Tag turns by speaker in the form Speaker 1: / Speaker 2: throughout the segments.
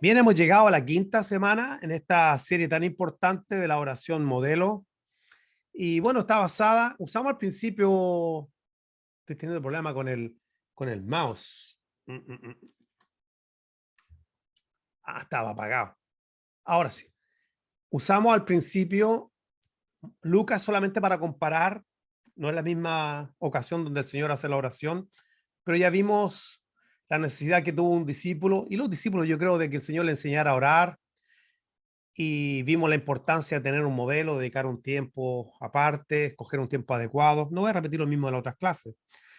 Speaker 1: Bien, hemos llegado a la quinta semana en esta serie tan importante de la oración modelo. Y bueno, está basada, usamos al principio, estoy teniendo problema con el mouse. Estaba apagado. Ahora sí, usamos al principio Lucas solamente para comparar, no es la misma ocasión donde el Señor hace la oración, pero ya vimos la necesidad que tuvo un discípulo y los discípulos, yo creo, de que el Señor le enseñara a orar. Y vimos la importancia de tener un modelo, dedicar un tiempo aparte, escoger un tiempo adecuado. No voy a repetir lo mismo de las otras clases.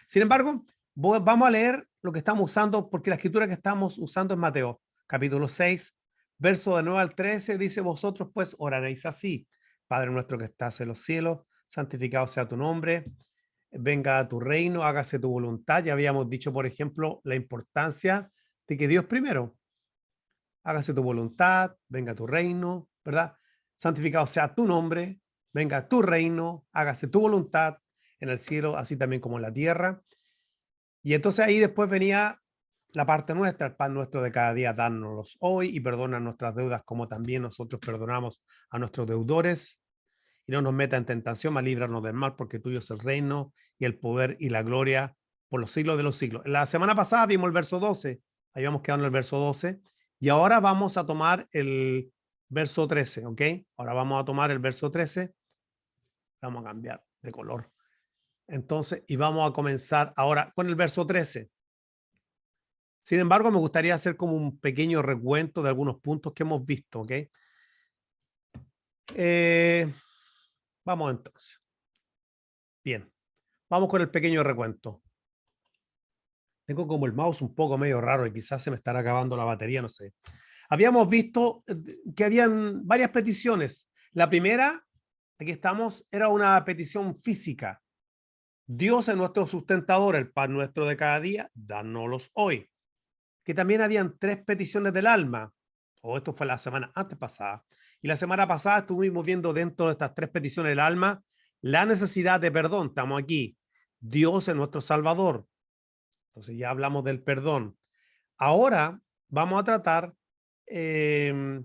Speaker 1: Sin embargo, vamos a leer lo que estamos usando, porque la escritura que estamos usando es Mateo, capítulo 6, verso de 9 al 13, dice: vosotros pues oraréis así: Padre nuestro que estás en los cielos, santificado sea tu nombre, venga a tu reino, hágase tu voluntad. Ya habíamos dicho, por ejemplo, la importancia de que Dios primero, hágase tu voluntad, venga tu reino, ¿verdad? Santificado sea tu nombre, venga tu reino, hágase tu voluntad en el cielo, así también como en la tierra. Y entonces ahí después venía la parte nuestra: el pan nuestro de cada día, dárnoslos hoy, y perdona nuestras deudas como también nosotros perdonamos a nuestros deudores. Y no nos meta en tentación, mas líbranos del mal, porque tuyo es el reino y el poder y la gloria por los siglos de los siglos. La semana pasada vimos el verso 12, ahí vamos quedando en el verso 12, y ahora vamos a tomar el verso 13, ¿ok? Ahora vamos a tomar el verso 13, vamos a cambiar de color. Entonces, y vamos a comenzar ahora con el verso 13. Sin embargo, me gustaría hacer como un pequeño recuento de algunos puntos que hemos visto, ¿ok? Eh, Vamos entonces. Bien, vamos con el pequeño recuento. Tengo como el mouse un poco medio raro y quizás se me estará acabando la batería, no sé. Habíamos visto que habían varias peticiones. La primera, aquí estamos, era una petición física. Dios es nuestro sustentador, el pan nuestro de cada día, dánoslos hoy. Que también habían tres peticiones del alma, o esto fue la semana antes pasada. Y la semana pasada estuvimos viendo dentro de estas tres peticiones del alma la necesidad de perdón. Estamos aquí. Dios es nuestro Salvador. Entonces ya hablamos del perdón. Ahora vamos a tratar eh,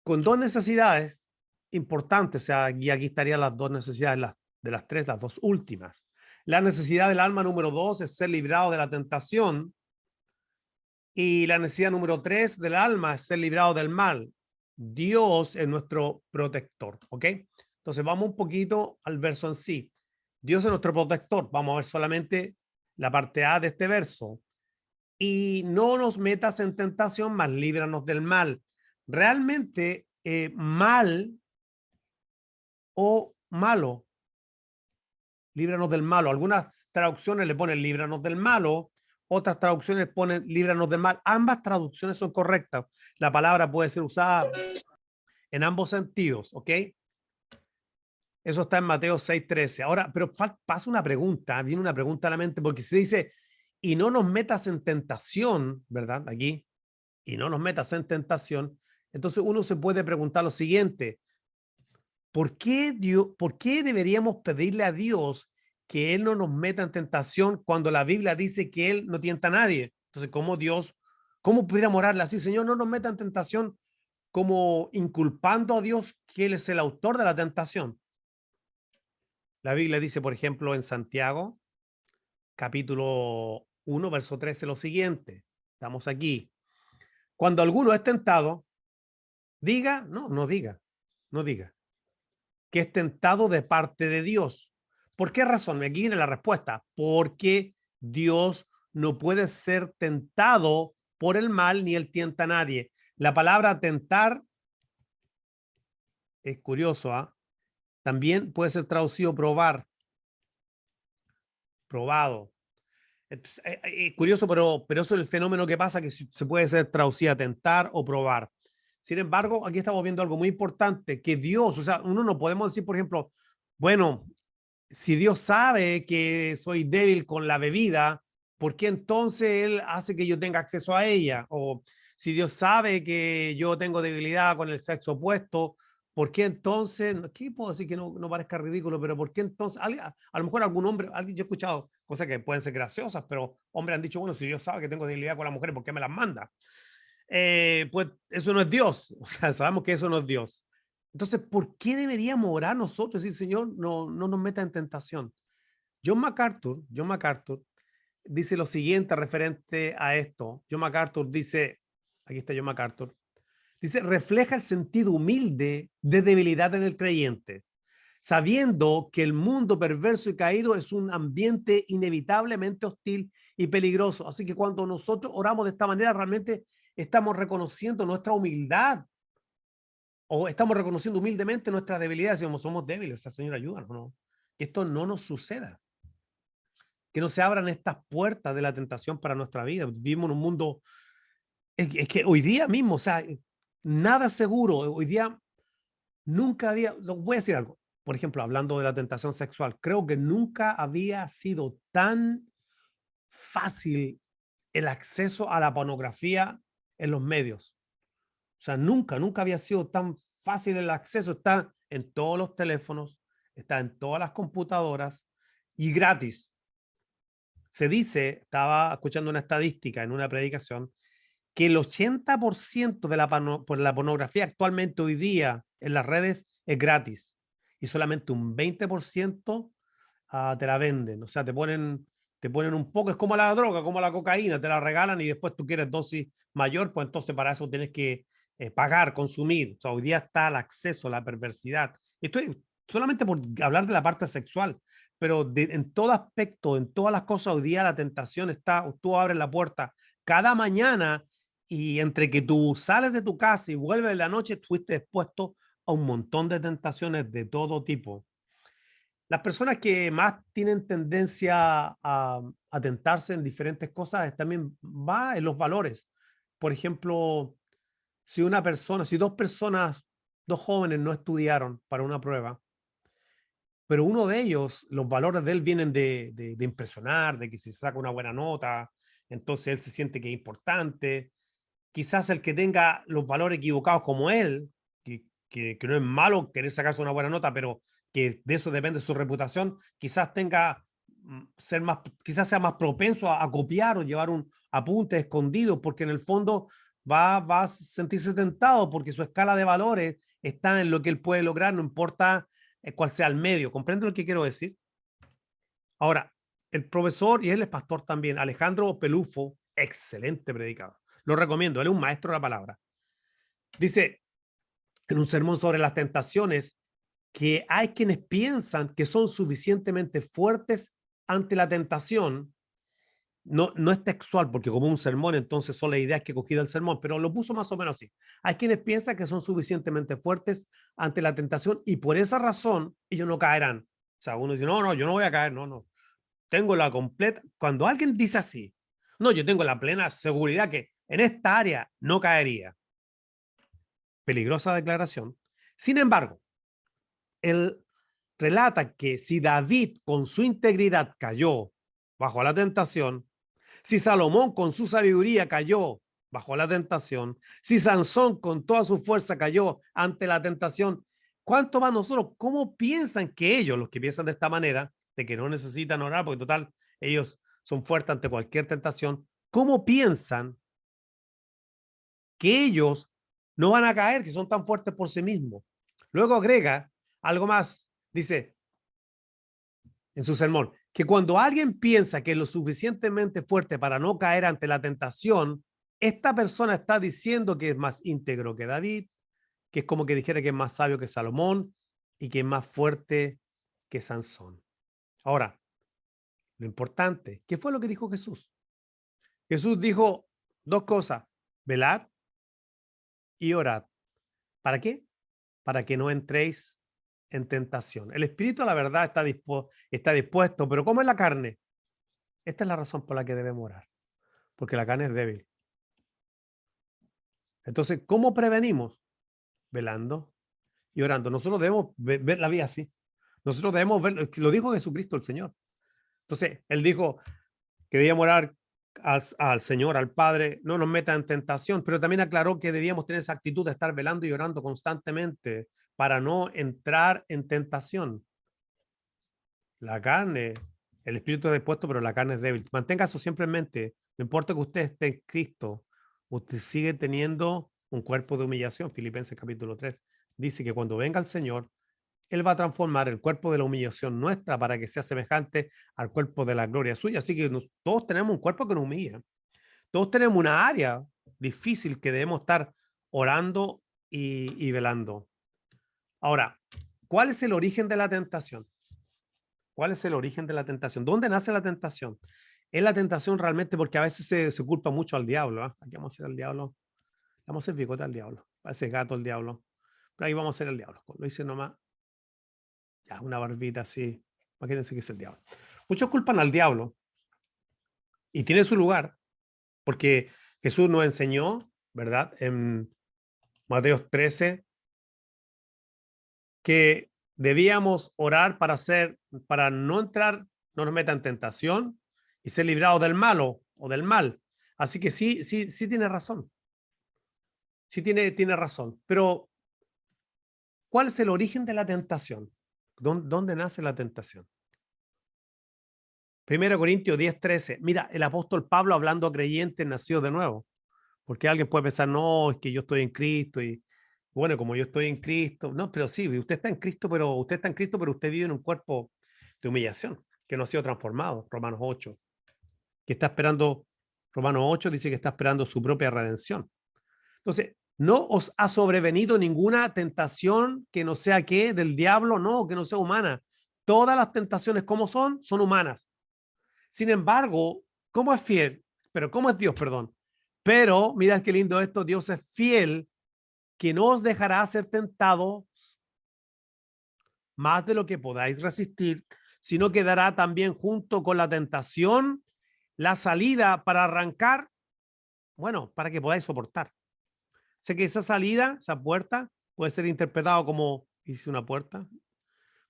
Speaker 1: con dos necesidades importantes. O sea, y aquí estarían las dos necesidades, de las tres, las dos últimas. La necesidad del alma número 2 es ser librado de la tentación. Y la necesidad número 3 del alma es ser librado del mal. Dios es nuestro protector. ¿Ok? Entonces vamos un poquito al verso en sí. Dios es nuestro protector. Vamos a ver solamente la parte A de este verso. Y no nos metas en tentación, mas líbranos del mal. Realmente, mal o malo, líbranos del malo. Algunas traducciones le ponen líbranos del malo, otras traducciones ponen líbranos del mal. Ambas traducciones son correctas. La palabra puede ser usada en ambos sentidos, ¿ok? Eso está en Mateo 6:13. Ahora, pero pasa una pregunta, viene una pregunta a la mente, porque se dice, y no nos metas en tentación, ¿verdad? Aquí, y no nos metas en tentación. Entonces uno se puede preguntar lo siguiente: ¿por qué deberíamos pedirle a Dios que Él no nos meta en tentación cuando la Biblia dice que Él no tienta a nadie? Entonces, ¿cómo pudiéramos orarle así? Señor, no nos meta en tentación, como inculpando a Dios que Él es el autor de la tentación. La Biblia dice, por ejemplo, en Santiago, capítulo 1, verso 13, lo siguiente. Estamos aquí. Cuando alguno es tentado, diga, no diga, no diga que es tentado de parte de Dios. ¿Por qué razón? Aquí viene la respuesta. Porque Dios no puede ser tentado por el mal, ni él tienta a nadie. La palabra tentar es curioso, ¿ah? También puede ser traducido probar, probado. Es curioso, pero eso es el fenómeno que pasa, que se puede ser traducida tentar o probar. Sin embargo, aquí estamos viendo algo muy importante, que Dios, o sea, uno no podemos decir, por ejemplo, bueno, si Dios sabe que soy débil con la bebida, ¿por qué entonces Él hace que yo tenga acceso a ella? O si Dios sabe que yo tengo debilidad con el sexo opuesto, ¿por qué entonces, qué puedo decir que no parezca ridículo, pero por qué entonces, a lo mejor algún hombre, yo he escuchado cosas que pueden ser graciosas, pero hombres han dicho, bueno, si Dios sabe que tengo debilidad con las mujeres, ¿por qué me las manda? pues eso no es Dios. O sea, sabemos que eso no es Dios. Entonces, ¿por qué deberíamos orar nosotros y decir, Señor, no nos meta en tentación? John MacArthur dice lo siguiente referente a esto. John MacArthur dice, aquí está John MacArthur, dice, refleja el sentido humilde de debilidad en el creyente, sabiendo que el mundo perverso y caído es un ambiente inevitablemente hostil y peligroso. Así que cuando nosotros oramos de esta manera, realmente estamos reconociendo nuestra humildad o estamos reconociendo humildemente nuestra debilidad. Decimos, somos débiles, o sea, Señor, ayúdanos, ¿no? Que esto no nos suceda. Que no se abran estas puertas de la tentación para nuestra vida. Vivimos en un mundo, es que hoy día mismo, o sea, nada seguro. Hoy día nunca había, voy a decir algo, por ejemplo, hablando de la tentación sexual, creo que nunca había sido tan fácil el acceso a la pornografía en los medios. O sea, nunca había sido tan fácil el acceso. Está en todos los teléfonos, está en todas las computadoras y gratis. Se dice, estaba escuchando una estadística en una predicación, que el 80% de la pornografía actualmente hoy día en las redes es gratis y solamente un 20% te la venden. O sea, te ponen un poco, es como la droga, como la cocaína, te la regalan y después tú quieres dosis mayor, pues entonces para eso tienes que pagar, consumir. O sea, hoy día está el acceso a la perversidad. Estoy solamente por hablar de la parte sexual, pero en todo aspecto, en todas las cosas, hoy día la tentación está, tú abres la puerta cada mañana y entre que tú sales de tu casa y vuelves en la noche, fuiste expuesto a un montón de tentaciones de todo tipo. Las personas que más tienen tendencia a tentarse en diferentes cosas también va en los valores. Por ejemplo, si una persona, si dos personas, dos jóvenes no estudiaron para una prueba, pero uno de ellos, los valores de él vienen de impresionar, de que si saca una buena nota, entonces él se siente que es importante. Quizás el que tenga los valores equivocados como él, que no es malo querer sacarse una buena nota, pero que de eso depende su reputación, quizás tenga ser más, quizás sea más propenso a copiar o llevar un apunte escondido, porque en el fondo va a sentirse tentado porque su escala de valores está en lo que él puede lograr, no importa cuál sea el medio. ¿Comprende lo que quiero decir? Ahora, el profesor, y él es pastor también, Alejandro Pelufo, excelente predicador. Lo recomiendo, él es un maestro de la palabra. Dice en un sermón sobre las tentaciones que hay quienes piensan que son suficientemente fuertes ante la tentación. No es textual, porque como un sermón, entonces son las ideas que he cogido del sermón, pero lo puso más o menos así. Hay quienes piensan que son suficientemente fuertes ante la tentación y por esa razón ellos no caerán. O sea, uno dice, no, yo no voy a caer, no. Tengo la completa. Cuando alguien dice así, no, yo tengo la plena seguridad que en esta área no caería. Peligrosa declaración. Sin embargo, él relata que si David con su integridad cayó bajo la tentación, si Salomón con su sabiduría cayó bajo la tentación, si Sansón con toda su fuerza cayó ante la tentación, ¿cuánto más nosotros? ¿Cómo piensan que ellos, los que piensan de esta manera, de que no necesitan orar, porque total, ellos son fuertes ante cualquier tentación, cómo piensan que ellos no van a caer, que son tan fuertes por sí mismos? Luego agrega algo más, dice en su sermón, que cuando alguien piensa que es lo suficientemente fuerte para no caer ante la tentación, esta persona está diciendo que es más íntegro que David, que es como que dijera que es más sabio que Salomón y que es más fuerte que Sansón. Ahora, lo importante, ¿qué fue lo que dijo Jesús? Jesús dijo dos cosas, velad y orad. ¿Para qué? Para que no entréis en tentación. El espíritu, la verdad, está dispuesto, pero ¿cómo es la carne? Esta es la razón por la que debemos orar, porque la carne es débil. Entonces, ¿cómo prevenimos? Velando y orando. Nosotros debemos ver la vida así. Nosotros debemos ver, lo dijo Jesucristo el Señor. Entonces, Él dijo que debíamos orar al Señor, al Padre, no nos meta en tentación, pero también aclaró que debíamos tener esa actitud de estar velando y orando constantemente para no entrar en tentación. La carne, el espíritu es dispuesto, pero la carne es débil. Mantenga eso siempre en mente. No importa que usted esté en Cristo, usted sigue teniendo un cuerpo de humillación. Filipenses capítulo 3 dice que cuando venga el Señor, Él va a transformar el cuerpo de la humillación nuestra para que sea semejante al cuerpo de la gloria suya. Así que todos tenemos un cuerpo que nos humilla. Todos tenemos una área difícil que debemos estar orando y velando. Ahora, ¿cuál es el origen de la tentación? ¿Cuál es el origen de la tentación? ¿Dónde nace la tentación? Es la tentación realmente porque a veces se culpa mucho al diablo. ¿Eh? Aquí vamos a hacer al diablo. Vamos a hacer bigote al diablo. Parece gato el diablo. Pero ahí vamos a hacer el diablo. Lo hice nomás. Ya, una barbita así. Imagínense que es el diablo. Muchos culpan al diablo. Y tiene su lugar. Porque Jesús nos enseñó, ¿verdad? En Mateo 13, que debíamos orar para no entrar, no nos meta en tentación y ser librados del malo o del mal. Así que sí tiene razón. Sí tiene razón. Pero, ¿cuál es el origen de la tentación? ¿Dónde nace la tentación? 1 Corintios 10:13. Mira, el apóstol Pablo hablando a creyentes nacidos de nuevo. Porque alguien puede pensar, no, es que yo estoy en Cristo y bueno, como yo estoy en Cristo, no, pero sí, usted está en Cristo, pero usted vive en un cuerpo de humillación que no ha sido transformado. Romanos 8, que está esperando, Romanos 8 dice que está esperando su propia redención. Entonces, no os ha sobrevenido ninguna tentación que no sea que del diablo, no, que no sea humana. Todas las tentaciones, como son humanas. Sin embargo, ¿cómo es fiel? Pero ¿cómo es Dios? Perdón. Pero, mira qué lindo esto, Dios es fiel, que no os dejará ser tentado más de lo que podáis resistir, sino que dará también junto con la tentación la salida para arrancar, bueno, para que podáis soportar. Sé que esa salida, esa puerta, puede ser interpretado como, hice una puerta,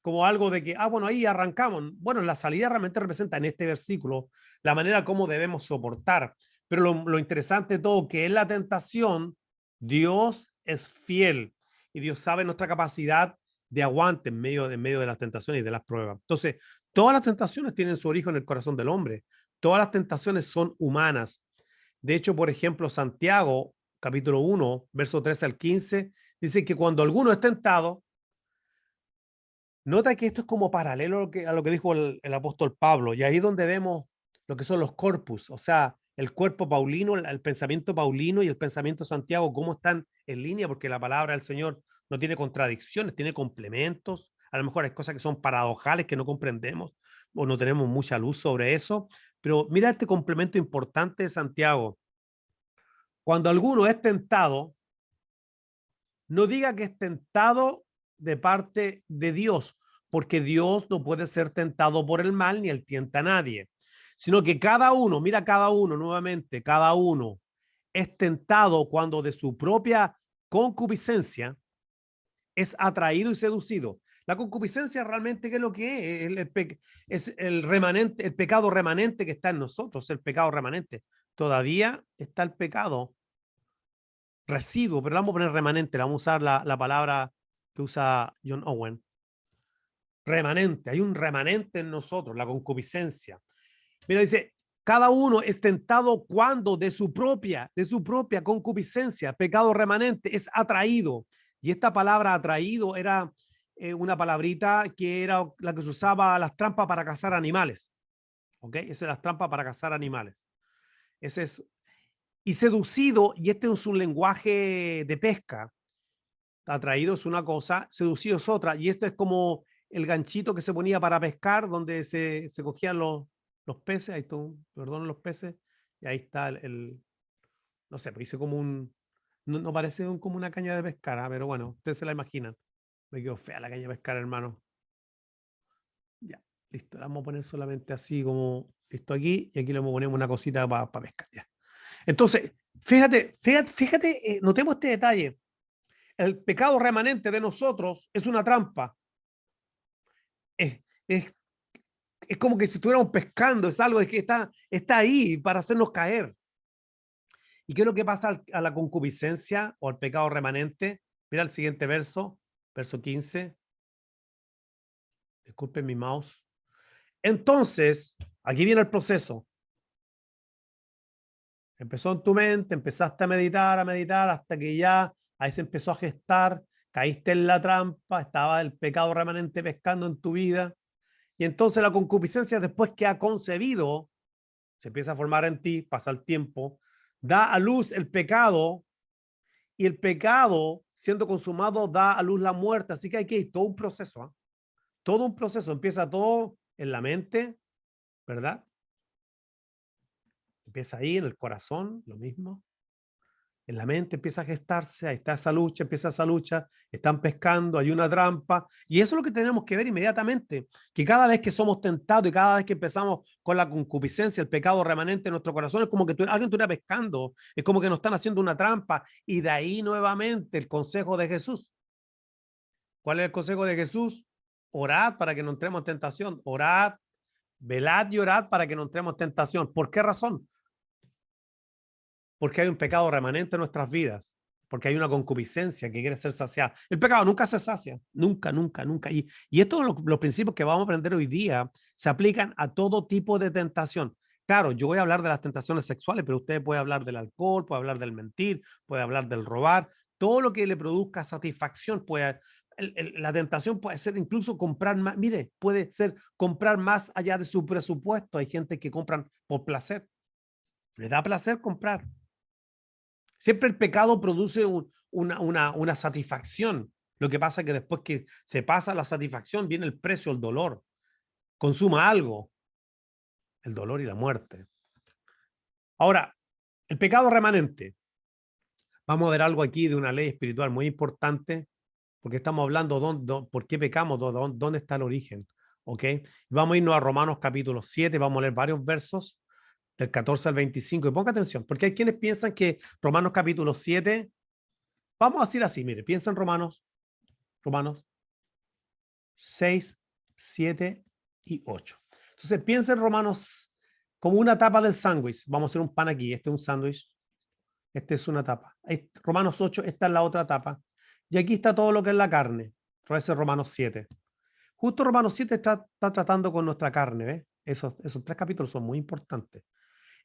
Speaker 1: como algo de que, bueno, ahí arrancamos. Bueno, la salida realmente representa en este versículo la manera como debemos soportar. Pero lo interesante de todo, que en la tentación, Dios es fiel y Dios sabe nuestra capacidad de aguante en medio de las tentaciones y de las pruebas. Entonces, todas las tentaciones tienen su origen en el corazón del hombre. Todas las tentaciones son humanas. De hecho, por ejemplo, Santiago, capítulo 1, verso 13 al 15, dice que cuando alguno es tentado, nota que esto es como paralelo a lo que dijo el apóstol Pablo, y ahí es donde vemos lo que son los corpus, o sea, el cuerpo paulino, el pensamiento paulino y el pensamiento de Santiago, cómo están en línea, porque la palabra del Señor no tiene contradicciones, tiene complementos, a lo mejor hay cosas que son paradojales que no comprendemos o no tenemos mucha luz sobre eso, pero mira este complemento importante de Santiago. Cuando alguno es tentado, no diga que es tentado de parte de Dios, porque Dios no puede ser tentado por el mal ni él tienta a nadie, sino que cada uno, mira cada uno nuevamente, cada uno es tentado cuando de su propia concupiscencia es atraído y seducido. La concupiscencia realmente, ¿qué es lo que es? Es el remanente, el pecado remanente que está en nosotros, el pecado remanente. Todavía está el pecado residuo, pero le vamos a poner remanente, le vamos a usar la palabra que usa John Owen. Remanente, hay un remanente en nosotros, la concupiscencia. Mira, dice, cada uno es tentado cuando de su propia concupiscencia, pecado remanente, es atraído. Y esta palabra atraído era una palabrita que era la que se usaba las trampas para cazar animales. ¿Ok? Esas son las trampas para cazar animales. Ese es. Y seducido, y este es un lenguaje de pesca. Atraído es una cosa, seducido es otra. Y esto es como el ganchito que se ponía para pescar, donde se cogían los peces. Ahí está, perdón, los peces. Y ahí está no sé, pues hice como no parece como una caña de pescar, ¿eh? Pero bueno, ustedes se la imaginan. Me quedó fea la caña de pescar, hermano. Ya, listo. La vamos a poner solamente así como esto aquí, y aquí le vamos a poner una cosita para pescar. Ya. Entonces, fíjate, notemos este detalle. El pecado remanente de nosotros es una trampa. Es, es, es como que si estuviéramos pescando, es algo que está ahí para hacernos caer. ¿Y qué es lo que pasa a la concupiscencia o al pecado remanente? Mira el siguiente verso, verso 15. Disculpen mi mouse. Entonces, aquí viene el proceso. Empezó en tu mente, empezaste a meditar, hasta que ya ahí se empezó a gestar, caíste en la trampa, estaba el pecado remanente pescando en tu vida. Y entonces la concupiscencia, después que ha concebido, se empieza a formar en ti, pasa el tiempo, da a luz el pecado, y el pecado, siendo consumado, da a luz la muerte. Así que hay que ir todo un proceso, ¿eh? Todo un proceso. Empieza todo en la mente, ¿verdad? Empieza ahí en el corazón, lo mismo. En la mente empieza a gestarse, ahí está esa lucha, empieza esa lucha, están pescando, hay una trampa, y eso es lo que tenemos que ver inmediatamente, que cada vez que somos tentados y cada vez que empezamos con la concupiscencia, el pecado remanente en nuestro corazón, es como que alguien estuviera pescando, es como que nos están haciendo una trampa, y de ahí nuevamente el consejo de Jesús. ¿Cuál es el consejo de Jesús? Orad para que no entremos en tentación, orad, velad y orad para que no entremos en tentación. ¿Por qué razón? Porque hay un pecado remanente en nuestras vidas, porque hay una concupiscencia que quiere ser saciada. El pecado nunca se sacia, nunca, nunca, nunca. Y estos los principios que vamos a aprender hoy día se aplican a todo tipo de tentación. Claro, yo voy a hablar de las tentaciones sexuales, pero usted puede hablar del alcohol, puede hablar del mentir, puede hablar del robar, todo lo que le produzca satisfacción, la tentación puede ser incluso comprar más, mire, puede ser comprar más allá de su presupuesto. Hay gente que compran por placer, le da placer comprar. Siempre el pecado produce una satisfacción. Lo que pasa es que después que se pasa la satisfacción, viene el precio, el dolor. Consuma algo, el dolor y la muerte. Ahora, el pecado remanente. Vamos a ver algo aquí de una ley espiritual muy importante, porque estamos hablando de por qué pecamos, dónde está el origen. ¿Ok? Vamos a irnos a Romanos capítulo 7, vamos a leer varios versos del 14 al 25. Y ponga atención, porque hay quienes piensan que Romanos capítulo 7, vamos a decir así, mire, piensa en Romanos 6, 7 y 8. Entonces piensa en Romanos como una tapa del sándwich. Vamos a hacer un pan aquí, este es un sándwich, este es una tapa. Romanos 8, esta es la otra tapa. Y aquí está todo lo que es la carne. Ese es Romanos 7. Justo Romanos 7 está tratando con nuestra carne, ¿ves? Esos tres capítulos son muy importantes.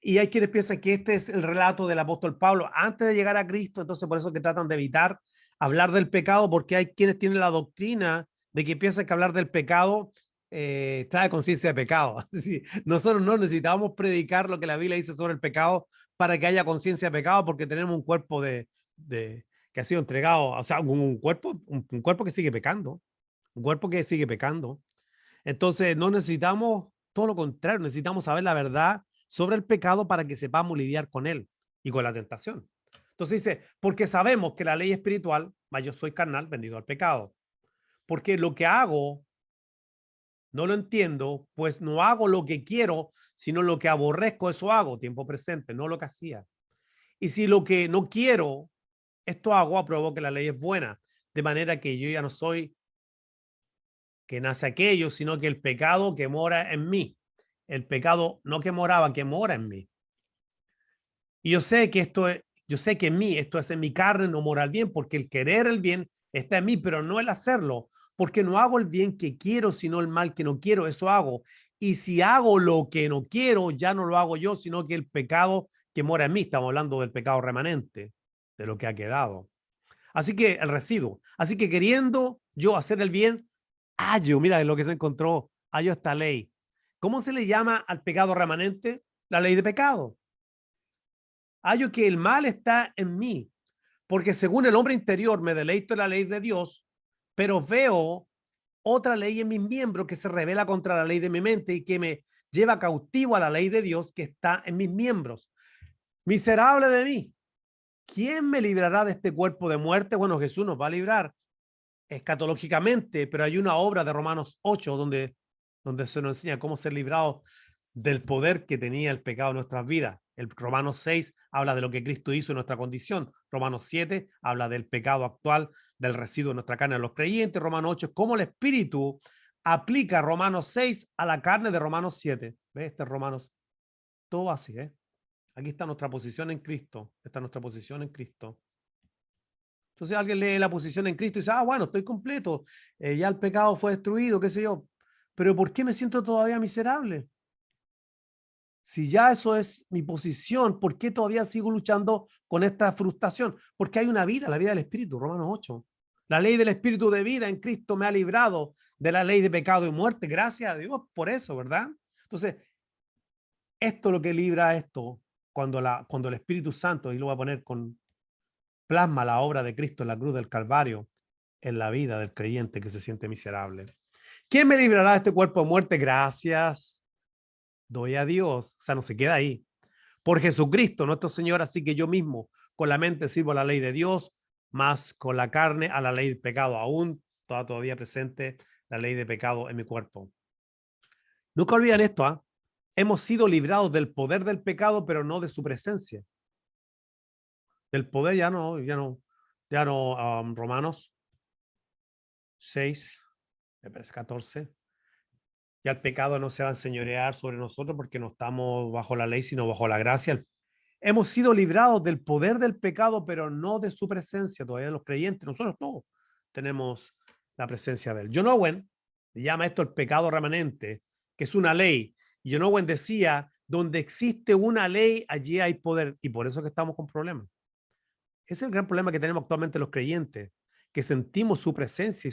Speaker 1: Y hay quienes piensan que este es el relato del apóstol Pablo antes de llegar a Cristo, entonces por eso que tratan de evitar hablar del pecado, porque hay quienes tienen la doctrina de que piensan que hablar del pecado trae conciencia de pecado. Sí, nosotros no necesitamos predicar lo que la Biblia dice sobre el pecado para que haya conciencia de pecado, porque tenemos un cuerpo que ha sido entregado, o sea, un cuerpo que sigue pecando, un cuerpo que sigue pecando. Entonces no necesitamos, todo lo contrario, necesitamos saber la verdad sobre el pecado para que sepamos lidiar con él y con la tentación. Entonces dice, porque sabemos que la ley espiritual, mas yo soy carnal, vendido al pecado. Porque lo que hago no lo entiendo, pues no hago lo que quiero, sino lo que aborrezco, eso hago, tiempo presente, no lo que hacía. Y si lo que no quiero, esto hago, apruebo que la ley es buena, de manera que yo ya no soy que nace aquello, sino que el pecado que mora en mí. El pecado no que moraba, que mora en mí. Y yo sé que yo sé que en mí, esto es en mi carne, no mora el bien, porque el querer el bien está en mí, pero no el hacerlo, porque no hago el bien que quiero, sino el mal que no quiero, eso hago. Y si hago lo que no quiero, ya no lo hago yo, sino que el pecado que mora en mí, estamos hablando del pecado remanente, de lo que ha quedado. Así que el residuo. Así que queriendo yo hacer el bien, hallo, mira lo que se encontró, hallo esta ley. ¿Cómo se le llama al pecado remanente? La ley de pecado. Hallo que el mal está en mí, porque según el hombre interior me deleito en la ley de Dios, pero veo otra ley en mis miembros que se revela contra la ley de mi mente y que me lleva cautivo a la ley de Dios que está en mis miembros. Miserable de mí, ¿quién me librará de este cuerpo de muerte? Bueno, Jesús nos va a librar escatológicamente, pero hay una obra de Romanos 8 donde se nos enseña cómo ser librados del poder que tenía el pecado en nuestras vidas. El Romanos 6 habla de lo que Cristo hizo en nuestra condición. Romanos 7 habla del pecado actual, del residuo de nuestra carne de los creyentes. Romanos 8 es cómo el Espíritu aplica Romanos 6 a la carne de Romanos 7. ¿Ves? Este es Romanos. Todo así, ¿eh? Aquí está nuestra posición en Cristo. Esta es nuestra posición en Cristo. Entonces alguien lee la posición en Cristo y dice, ah, bueno, estoy completo, ya el pecado fue destruido, qué sé yo. Pero ¿por qué me siento todavía miserable? Si ya eso es mi posición, ¿por qué todavía sigo luchando con esta frustración? Porque hay una vida, la vida del Espíritu, Romanos 8. La ley del Espíritu de vida en Cristo me ha librado de la ley de pecado y muerte. Gracias a Dios por eso, ¿verdad? Entonces, esto es lo que libra esto cuando el Espíritu Santo, y lo voy a poner con plasma la obra de Cristo en la cruz del Calvario, en la vida del creyente que se siente miserable. ¿Quién me librará de este cuerpo de muerte? Gracias doy a Dios. O sea, no se queda ahí. Por Jesucristo, nuestro Señor, así que yo mismo con la mente sirvo a la ley de Dios, más con la carne a la ley del pecado, aún todavía presente la ley de pecado en mi cuerpo. Nunca olviden esto, ¿eh? Hemos sido librados del poder del pecado, pero no de su presencia. Del poder ya no, Romanos 6, me parece 14. Ya el pecado no se va a enseñorear sobre nosotros porque no estamos bajo la ley, sino bajo la gracia. Hemos sido librados del poder del pecado, pero no de su presencia. Todavía los creyentes, nosotros todos tenemos la presencia de él. John Owen llama esto el pecado remanente, que es una ley. Y John Owen decía, donde existe una ley, allí hay poder. Y por eso es que estamos con problemas. Ese es el gran problema que tenemos actualmente los creyentes, que sentimos su presencia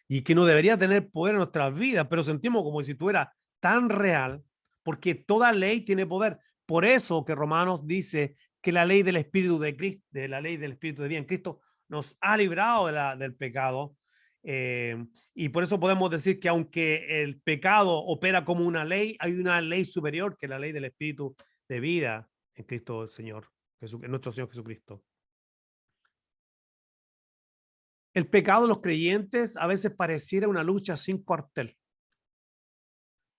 Speaker 1: y que no debería tener poder en nuestras vidas, pero sentimos como si estuviera tan real, porque toda ley tiene poder. Por eso que Romanos dice que la ley del Espíritu de Cristo, de la ley del Espíritu de vida en Cristo, nos ha librado del pecado. Y por eso podemos decir que aunque el pecado opera como una ley, hay una ley superior que es la ley del Espíritu de vida en Cristo el Señor, en nuestro Señor Jesucristo. El pecado de los creyentes a veces pareciera una lucha sin cuartel,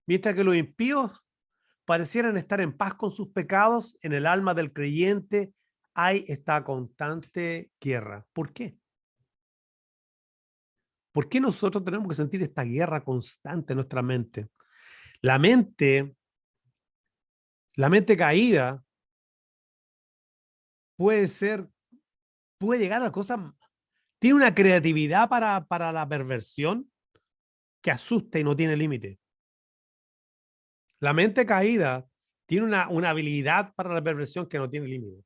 Speaker 1: mientras que los impíos parecieran estar en paz con sus pecados. En el alma del creyente hay esta constante guerra. ¿Por qué? ¿Por qué nosotros tenemos que sentir esta guerra constante en nuestra mente? La mente caída puede llegar a cosas, tiene una creatividad para la perversión que asusta y no tiene límite. La mente caída tiene una habilidad para la perversión que no tiene límite.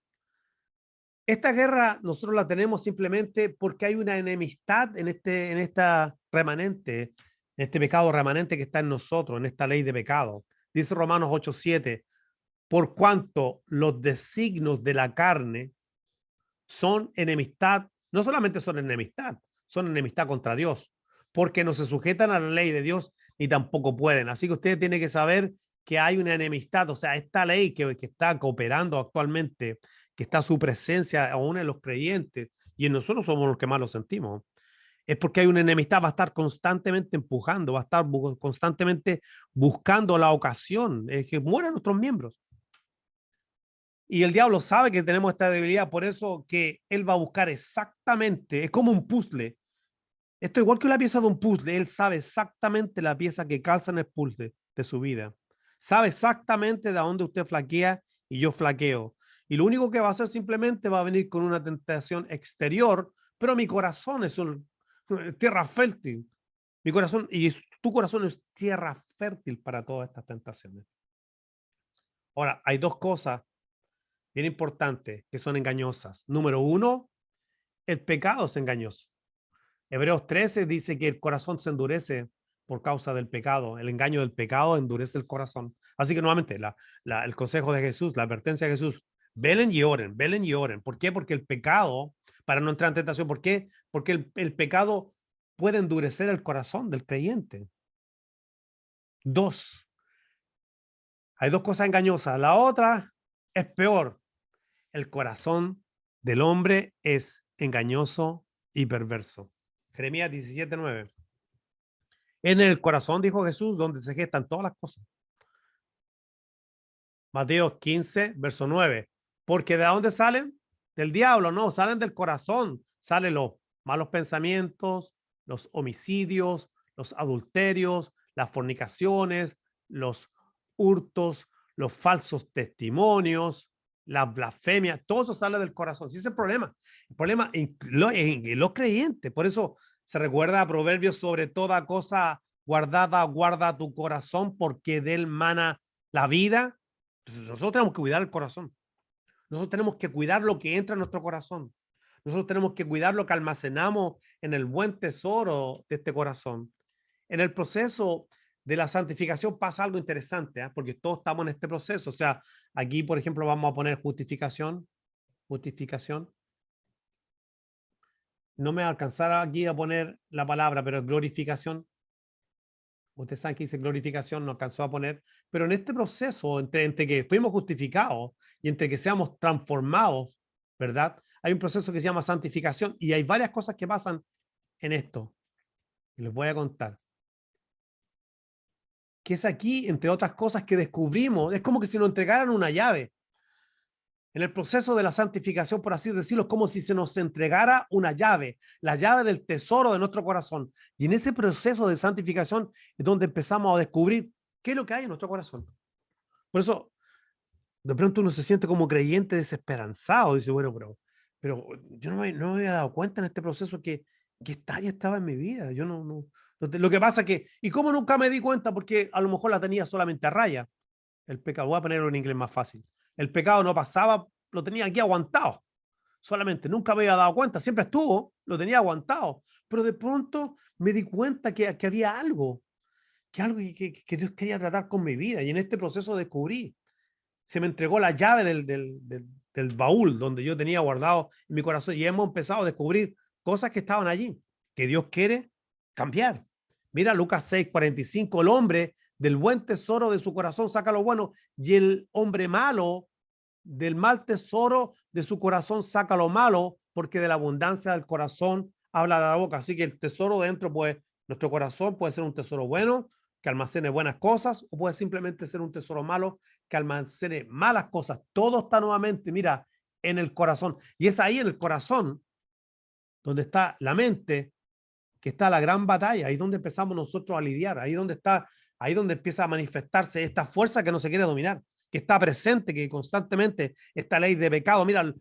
Speaker 1: Esta guerra nosotros la tenemos simplemente porque hay una enemistad en esta remanente, en este pecado remanente que está en nosotros, en esta ley de pecado. Dice Romanos 8:7, por cuanto los designios de la carne son enemistad, no solamente son enemistad contra Dios, porque no se sujetan a la ley de Dios ni tampoco pueden. Así que usted tiene que saber que hay una enemistad, o sea, esta ley que está cooperando actualmente, que está su presencia aún en los creyentes, y en nosotros somos los que más lo sentimos, es porque hay una enemistad, va a estar constantemente empujando, va a estar constantemente buscando la ocasión, que mueran nuestros miembros. Y el diablo sabe que tenemos esta debilidad, por eso que él va a buscar exactamente, es como un puzzle. Esto es igual que una pieza de un puzzle, él sabe exactamente la pieza que calza en el puzzle de su vida. Sabe exactamente de dónde usted flaquea y yo flaqueo. Y lo único que va a hacer simplemente va a venir con una tentación exterior, pero mi corazón es tierra fértil. Mi corazón y tu corazón es tierra fértil para todas estas tentaciones. Ahora, hay dos cosas bien importantes que son engañosas. Número uno, el pecado es engañoso. Hebreos 13 dice que el corazón se endurece por causa del pecado. El engaño del pecado endurece el corazón. Así que nuevamente, el consejo de Jesús, la advertencia de Jesús, velen y oren, velen y oren. ¿Por qué? Porque el pecado, para no entrar en tentación, ¿por qué? Porque el pecado puede endurecer el corazón del creyente. Dos, hay dos cosas engañosas. La otra es peor. El corazón del hombre es engañoso y perverso. Jeremías 17:9. En el corazón, dijo Jesús, donde se gestan todas las cosas. Mateo 15, verso 9. Porque ¿de dónde salen? Del diablo, no, salen del corazón. Salen los malos pensamientos, los homicidios, los adulterios, las fornicaciones, los hurtos, los falsos testimonios, las blasfemias, todo eso sale del corazón. Sí, ese es el problema. El problema en los creyentes. Por eso se recuerda a Proverbios, sobre toda cosa guardada, guarda tu corazón, porque de él mana la vida. Entonces, nosotros tenemos que cuidar el corazón. Nosotros tenemos que cuidar lo que entra en nuestro corazón. Nosotros tenemos que cuidar lo que almacenamos en el buen tesoro de este corazón. En el proceso de la santificación pasa algo interesante, ¿eh? Porque todos estamos en este proceso. O sea, aquí, por ejemplo, vamos a poner justificación. Justificación. No me alcanzará aquí a poner la palabra, pero es glorificación. Ustedes saben que dice glorificación, no alcanzó a poner. Pero en este proceso, entre que fuimos justificados y entre que seamos transformados, ¿verdad? Hay un proceso que se llama santificación y hay varias cosas que pasan en esto. Les voy a contar. Que es aquí, entre otras cosas, que descubrimos, es como que si nos entregaran una llave. En el proceso de la santificación, por así decirlo, es como si se nos entregara una llave, la llave del tesoro de nuestro corazón. Y en ese proceso de santificación es donde empezamos a descubrir qué es lo que hay en nuestro corazón. Por eso, de pronto uno se siente como creyente desesperanzado. Dice, bueno, pero yo no me había dado cuenta en este proceso que esta área estaba en mi vida. Yo lo que pasa es que, ¿y cómo nunca me di cuenta? Porque a lo mejor la tenía solamente a raya. El pecado, voy a ponerlo en inglés más fácil. El pecado no pasaba, lo tenía aquí aguantado. Solamente, nunca me había dado cuenta, siempre estuvo, lo tenía aguantado. Pero de pronto me di cuenta que había algo, que Dios quería tratar con mi vida. Y en este proceso descubrí, se me entregó la llave del baúl donde yo tenía guardado en mi corazón. Y hemos empezado a descubrir cosas que estaban allí, que Dios quiere cambiar. Mira Lucas 6:45, el hombre del buen tesoro de su corazón saca lo bueno y el hombre malo del mal tesoro de su corazón saca lo malo, porque de la abundancia del corazón habla la boca. Así que el tesoro dentro, pues, nuestro corazón puede ser un tesoro bueno, que almacene buenas cosas, o puede simplemente ser un tesoro malo, que almacene malas cosas. Todo está nuevamente, mira, en el corazón. Y es ahí en el corazón donde está la mente, que está la gran batalla, ahí donde empezamos nosotros a lidiar, ahí donde empieza a manifestarse esta fuerza que no se quiere dominar, que está presente, que constantemente esta ley de pecado, mira,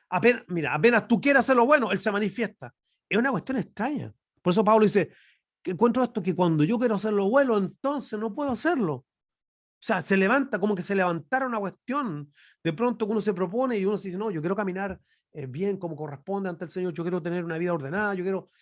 Speaker 1: apenas tú quieres hacer lo bueno, él se manifiesta. Es una cuestión extraña. Por eso Pablo dice, que encuentro esto, que cuando yo quiero hacer lo bueno, entonces no puedo hacerlo. O sea, se levanta, como que se levantara una cuestión. De pronto uno se propone y uno se dice, no, yo quiero caminar bien como corresponde ante el Señor, yo quiero tener una vida ordenada,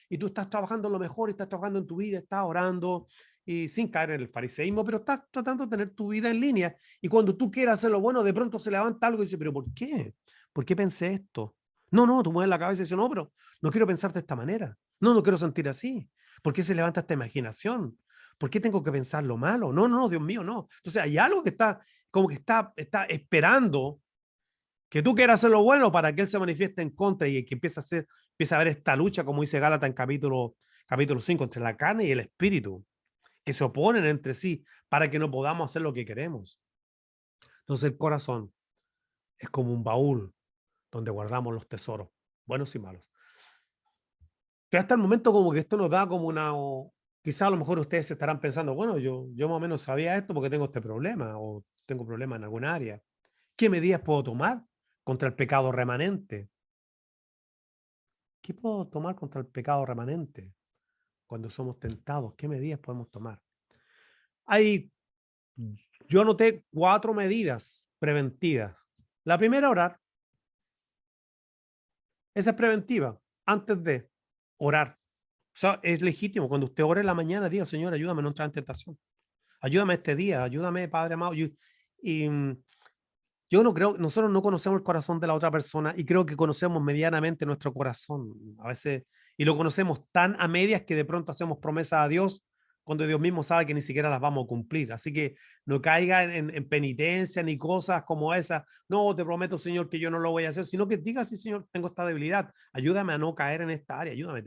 Speaker 1: y tú estás trabajando en lo mejor, y estás trabajando en tu vida, estás orando, y sin caer en el fariseísmo, pero estás tratando de tener tu vida en línea. Y cuando tú quieras hacer lo bueno, de pronto se levanta algo y dice, pero ¿por qué? ¿Por qué pensé esto? No, tú mueves la cabeza y dices, no, pero no quiero pensar de esta manera. No quiero sentir así. ¿Por qué se levanta esta imaginación? ¿Por qué tengo que pensar lo malo? No, Dios mío, no. Entonces hay algo que está, como que está esperando que tú quieras hacer lo bueno para que Él se manifieste en contra y que empiece a haber esta lucha, como dice Gálatas en capítulo 5, entre la carne y el espíritu, que se oponen entre sí para que no podamos hacer lo que queremos. Entonces el corazón es como un baúl donde guardamos los tesoros, buenos y malos. Pero hasta el momento como que esto nos da como quizá a lo mejor ustedes se estarán pensando, bueno, yo más o menos sabía esto porque tengo este problema o tengo problema en alguna área. ¿Qué medidas puedo tomar contra el pecado remanente? ¿Qué puedo tomar contra el pecado remanente cuando somos tentados? ¿Qué medidas podemos tomar? Yo anoté 4 medidas preventivas. La primera, orar. Esa es preventiva, antes de orar. O sea, es legítimo. Cuando usted ore en la mañana, diga, Señor, ayúdame a no entrar en tentación. Ayúdame este día, ayúdame, Padre amado. Yo no creo, nosotros no conocemos el corazón de la otra persona y creo que conocemos medianamente nuestro corazón. A veces, y lo conocemos tan a medias que de pronto hacemos promesas a Dios cuando Dios mismo sabe que ni siquiera las vamos a cumplir. Así que no caiga en penitencia ni cosas como esas. No, te prometo, Señor, que yo no lo voy a hacer, sino que diga, sí, Señor, tengo esta debilidad. Ayúdame a no caer en esta área. Ayúdame,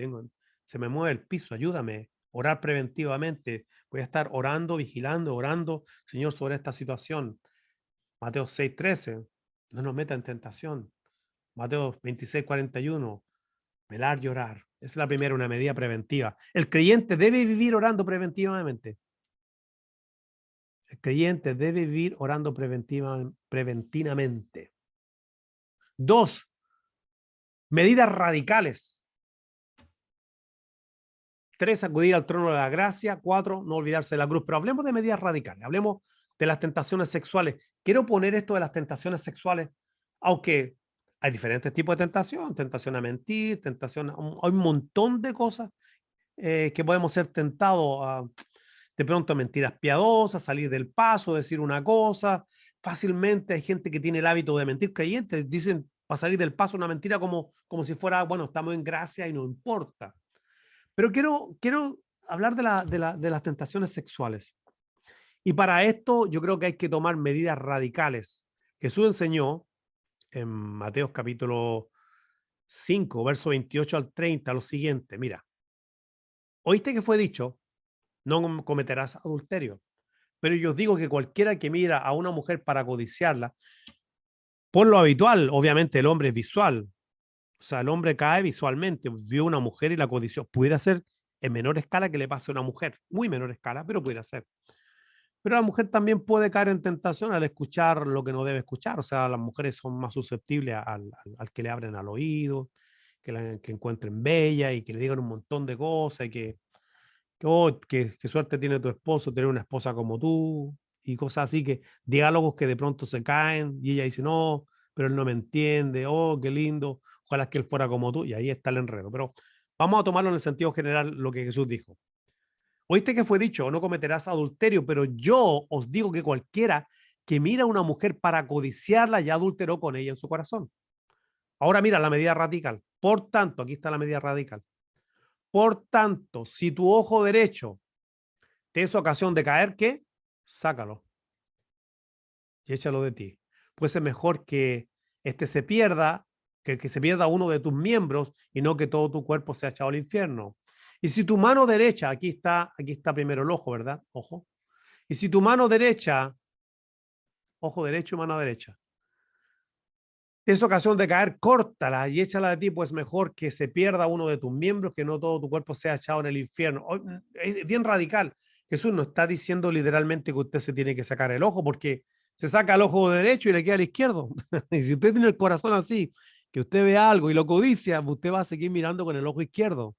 Speaker 1: se me mueve el piso. Ayúdame. Orar preventivamente. Voy a estar orando, vigilando, orando, Señor, sobre esta situación. Mateo 6:13, no nos meta en tentación. Mateo 26:41, velar y orar. Esa es la primera, una medida preventiva. El creyente debe vivir orando preventivamente. El creyente debe vivir orando preventivamente. 2, medidas radicales. 3, acudir al trono de la gracia. 4, no olvidarse de la cruz. Pero hablemos de medidas radicales. Hablemos de las tentaciones sexuales. Quiero poner esto de las tentaciones sexuales, aunque hay diferentes tipos de tentación a mentir, hay un montón de cosas que podemos ser tentados a, de pronto, mentiras piadosas, salir del paso, decir una cosa. Fácilmente hay gente que tiene el hábito de mentir creyentes, dicen para salir del paso una mentira como si fuera, bueno, estamos en gracia y no importa. Pero quiero hablar de las tentaciones sexuales. Y para esto yo creo que hay que tomar medidas radicales. Jesús enseñó en Mateo capítulo 5, verso 28 al 30, lo siguiente. Mira, oíste que fue dicho, no cometerás adulterio. Pero yo os digo que cualquiera que mira a una mujer para codiciarla, por lo habitual, obviamente el hombre es visual. O sea, el hombre cae visualmente, vio una mujer y la codició. Pudiera ser en menor escala que le pase a una mujer, muy menor escala, pero pudiera ser. Pero la mujer también puede caer en tentación al escuchar lo que no debe escuchar. O sea, las mujeres son más susceptibles al que le abren al oído, que encuentren bella y que le digan un montón de cosas y oh, qué suerte tiene tu esposo tener una esposa como tú y cosas así, que diálogos que de pronto se caen y ella dice, no, pero él no me entiende, oh, qué lindo, ojalá que él fuera como tú, y ahí está el enredo. Pero vamos a tomarlo en el sentido general lo que Jesús dijo. Oíste que fue dicho, no cometerás adulterio, pero yo os digo que cualquiera que mira a una mujer para codiciarla ya adulteró con ella en su corazón. Ahora mira la medida radical. Por tanto, aquí está la medida radical. Por tanto, si tu ojo derecho te es ocasión de caer, ¿qué? Sácalo y échalo de ti. Pues es mejor que este se pierda, que se pierda uno de tus miembros y no que todo tu cuerpo sea echado al infierno. Y si tu mano derecha, aquí está primero el ojo, ¿verdad? Ojo. Y si tu mano derecha, ojo derecho, mano derecha, te es ocasión de caer, córtala y échala de ti, pues mejor que se pierda uno de tus miembros, que no todo tu cuerpo sea echado en el infierno. Es bien radical. Jesús no está diciendo literalmente que usted se tiene que sacar el ojo, porque se saca el ojo derecho y le queda el izquierdo. Y si usted tiene el corazón así, que usted ve algo y lo codicia, usted va a seguir mirando con el ojo izquierdo.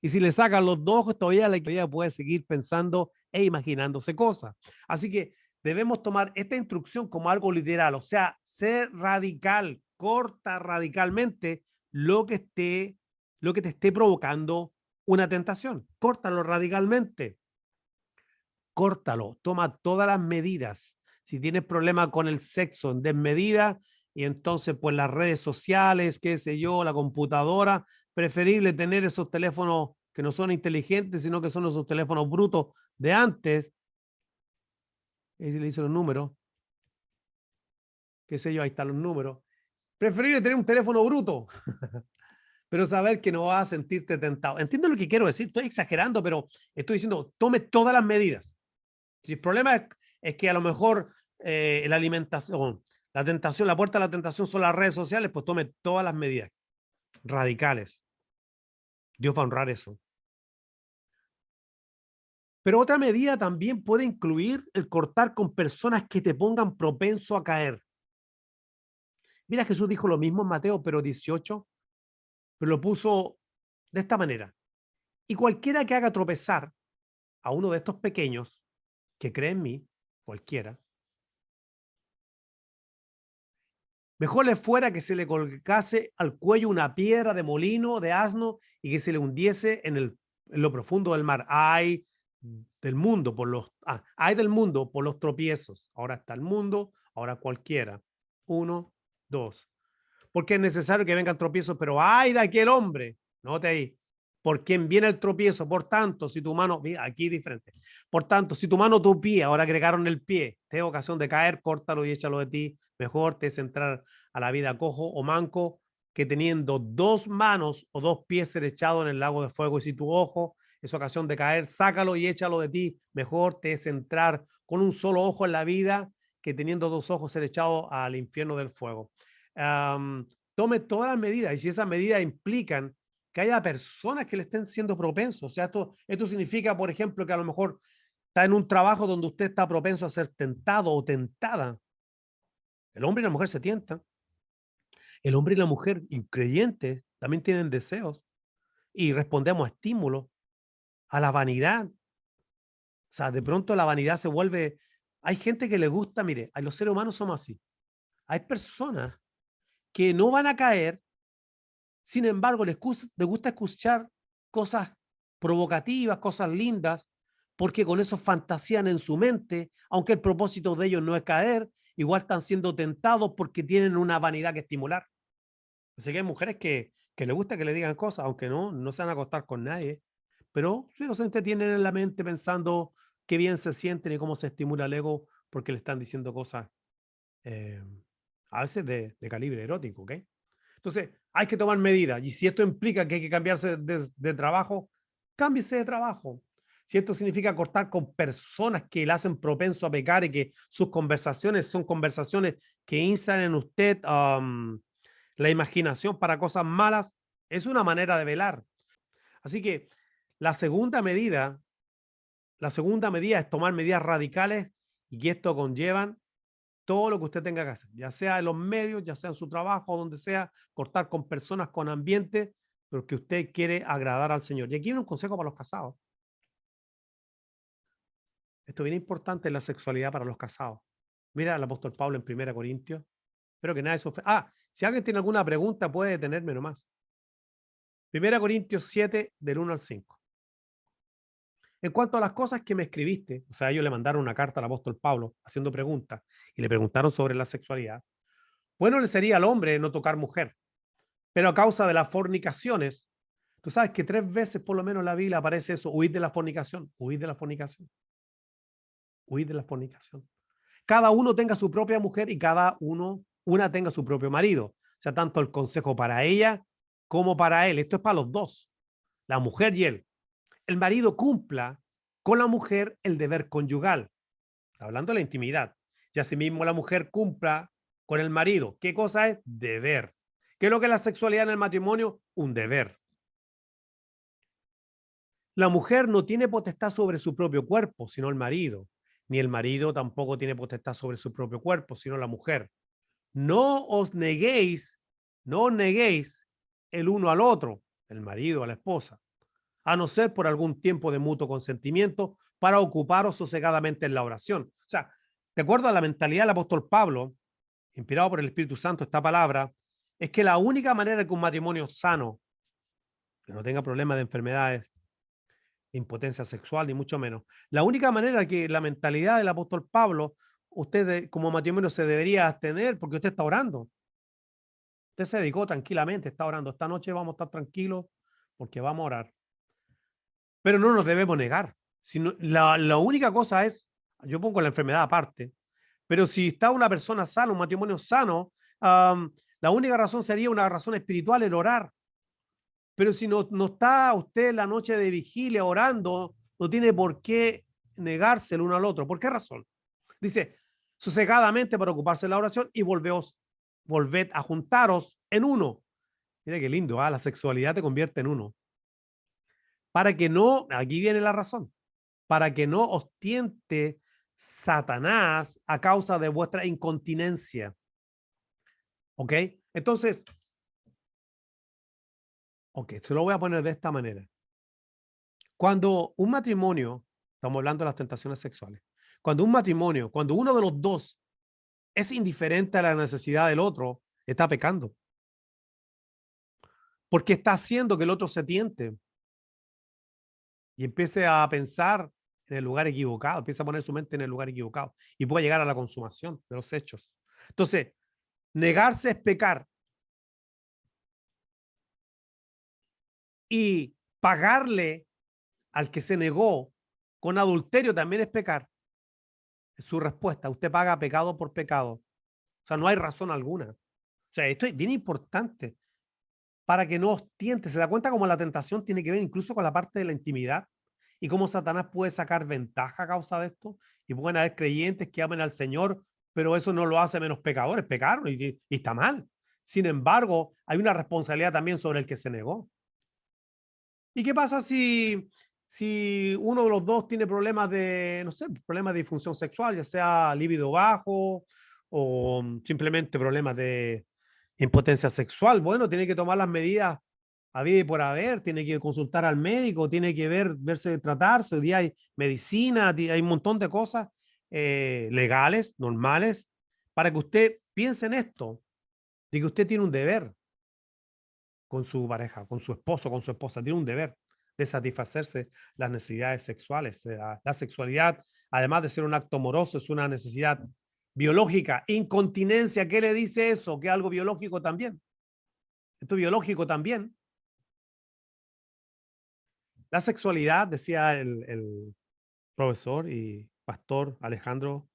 Speaker 1: Y si le sacan los dos ojos, todavía puede seguir pensando e imaginándose cosas. Así que debemos tomar esta instrucción como algo literal, o sea, ser radical, corta radicalmente lo que te esté provocando una tentación. Córtalo radicalmente. Córtalo, toma todas las medidas. Si tienes problemas con el sexo en desmedida, y entonces pues las redes sociales, qué sé yo, la computadora, preferible tener esos teléfonos que no son inteligentes, sino que son esos teléfonos brutos de antes. Ahí le hice los números, qué sé yo, ahí están los números. Preferible tener un teléfono bruto, pero saber que no vas a sentirte tentado. Entiendo lo que quiero decir, estoy exagerando, pero estoy diciendo, tome todas las medidas. Si el problema es que a lo mejor la alimentación, la tentación, la puerta a la tentación son las redes sociales, pues tome todas las medidas radicales. Dios va a honrar eso. Pero otra medida también puede incluir el cortar con personas que te pongan propenso a caer. Mira, Jesús dijo lo mismo en Mateo, pero 18, pero lo puso de esta manera. Y cualquiera que haga tropezar a uno de estos pequeños, que cree en mí, cualquiera, mejor le fuera que se le colgase al cuello una piedra de molino, de asno, y que se le hundiese en lo profundo del mar. Ay del mundo por los tropiezos. Ahora está el mundo, ahora cualquiera. Uno, dos. Porque es necesario que vengan tropiezos, pero ay de aquel hombre. Note ahí. Por quien viene el tropiezo. Por tanto, si tu mano, mira, aquí diferente. Por tanto, si tu mano, tu pie, ahora agregaron el pie, te da ocasión de caer, córtalo y échalo de ti. Mejor te es entrar a la vida cojo o manco que teniendo dos manos o dos pies ser echado en el lago de fuego. Y si tu ojo es ocasión de caer, sácalo y échalo de ti. Mejor te es entrar con un solo ojo en la vida que teniendo dos ojos ser echado al infierno del fuego. Tome todas las medidas, y si esas medidas implican que haya personas que le estén siendo propensos, o sea, esto significa, por ejemplo, que a lo mejor está en un trabajo donde usted está propenso a ser tentado o tentada. El hombre y la mujer se tientan. El hombre y la mujer increyentes también tienen deseos y respondemos a estímulos, a la vanidad. O sea, de pronto la vanidad se vuelve Hay gente que le gusta, mire, a los seres humanos somos así. Hay personas que no van a caer, sin embargo, les gusta escuchar cosas provocativas, cosas lindas, porque con eso fantasían en su mente, aunque el propósito de ellos no es caer, igual están siendo tentados porque tienen una vanidad que estimular. Así que hay mujeres que les gusta que le digan cosas, aunque no se van a acostar con nadie, pero sí, los tienen en la mente pensando qué bien se sienten y cómo se estimula el ego porque le están diciendo cosas eh, a veces de calibre erótico, ¿ok? Entonces, hay que tomar medidas. Y si esto implica que hay que cambiarse de trabajo, cámbiese de trabajo. Si esto significa cortar con personas que le hacen propenso a pecar y que sus conversaciones son conversaciones que instan en usted la imaginación para cosas malas, es una manera de velar. Así que la segunda medida, la segunda medida es tomar medidas radicales y que esto conllevan todo lo que usted tenga que hacer, ya sea en los medios, ya sea en su trabajo, donde sea, cortar con personas, con ambiente, pero que usted quiere agradar al Señor. Y aquí viene un consejo para los casados. Esto es bien importante en la sexualidad para los casados. Mira al apóstol Pablo en 1 Corintios. Espero que nadie se ofenda. Si alguien tiene alguna pregunta, puede detenerme nomás. 1 Corintios 7, del 1 al 5. En cuanto a las cosas que me escribiste, o sea, ellos le mandaron una carta al apóstol Pablo haciendo preguntas y le preguntaron sobre la sexualidad. Bueno le sería al hombre no tocar mujer, pero a causa de las fornicaciones, tú sabes que 3 veces por lo menos en la Biblia aparece eso, huid de la fornicación, huid de la fornicación, huid de la fornicación. Cada uno tenga su propia mujer y una tenga su propio marido. O sea, tanto el consejo para ella como para él. Esto es para los dos, la mujer y él. El marido cumpla con la mujer el deber conyugal, hablando de la intimidad. Y asimismo la mujer cumpla con el marido. ¿Qué cosa es? Deber. ¿Qué es lo que es la sexualidad en el matrimonio? Un deber. La mujer no tiene potestad sobre su propio cuerpo, sino el marido. Ni el marido tampoco tiene potestad sobre su propio cuerpo, sino la mujer. No os neguéis, no os neguéis el uno al otro, el marido a la esposa, a no ser por algún tiempo de mutuo consentimiento para ocuparos sosegadamente en la oración. O sea, de acuerdo a la mentalidad del apóstol Pablo, inspirado por el Espíritu Santo, esta palabra, es que la única manera de que un matrimonio sano, que no tenga problemas de enfermedades, impotencia sexual, ni mucho menos, la única manera que la mentalidad del apóstol Pablo, usted como matrimonio se debería abstener porque usted está orando. Usted se dedicó tranquilamente, está orando. Esta noche vamos a estar tranquilos porque vamos a orar. Pero no nos debemos negar. Sino, la única cosa es, yo pongo la enfermedad aparte, pero si está una persona sana, un matrimonio sano, la única razón sería una razón espiritual, el orar. Pero si no está usted la noche de vigilia orando, no tiene por qué negarse el uno al otro. ¿Por qué razón? Dice, sosegadamente para ocuparse de la oración y volved a juntaros en uno. Mira qué lindo, la sexualidad te convierte en uno. Para que no, aquí viene la razón, para que no os tiente Satanás a causa de vuestra incontinencia. ¿Ok? Entonces, se lo voy a poner de esta manera. Cuando un matrimonio, estamos hablando de las tentaciones sexuales, cuando uno de los dos es indiferente a la necesidad del otro, está pecando. Porque está haciendo que el otro se tiente y empiece a pensar en el lugar equivocado, empieza a poner su mente en el lugar equivocado y puede llegar a la consumación de los hechos. Entonces, negarse es pecar y pagarle al que se negó con adulterio también es pecar. Es su respuesta. Usted paga pecado por pecado. O sea, no hay razón alguna. O sea, esto es bien importante para que no os tiente. ¿Se da cuenta cómo la tentación tiene que ver incluso con la parte de la intimidad? Y cómo Satanás puede sacar ventaja a causa de esto. Y pueden haber creyentes que amen al Señor, pero eso no lo hace menos pecadores. Pecaron y está mal. Sin embargo, hay una responsabilidad también sobre el que se negó. ¿Y qué pasa si uno de los dos tiene problemas de, no sé, problemas de disfunción sexual, ya sea libido bajo o simplemente problemas de impotencia sexual? Bueno, tiene que tomar las medidas a vida y por haber, tiene que consultar al médico, tiene que verse tratarse. Hoy día hay medicina, hay un montón de cosas legales, normales, para que usted piense en esto, de que usted tiene un deber con su pareja, con su esposo, con su esposa, tiene un deber de satisfacerse las necesidades sexuales. La sexualidad, además de ser un acto amoroso, es una necesidad biológica. Incontinencia, ¿qué le dice eso? Que es algo biológico también. Esto es biológico también. La sexualidad, decía el profesor y pastor Alejandro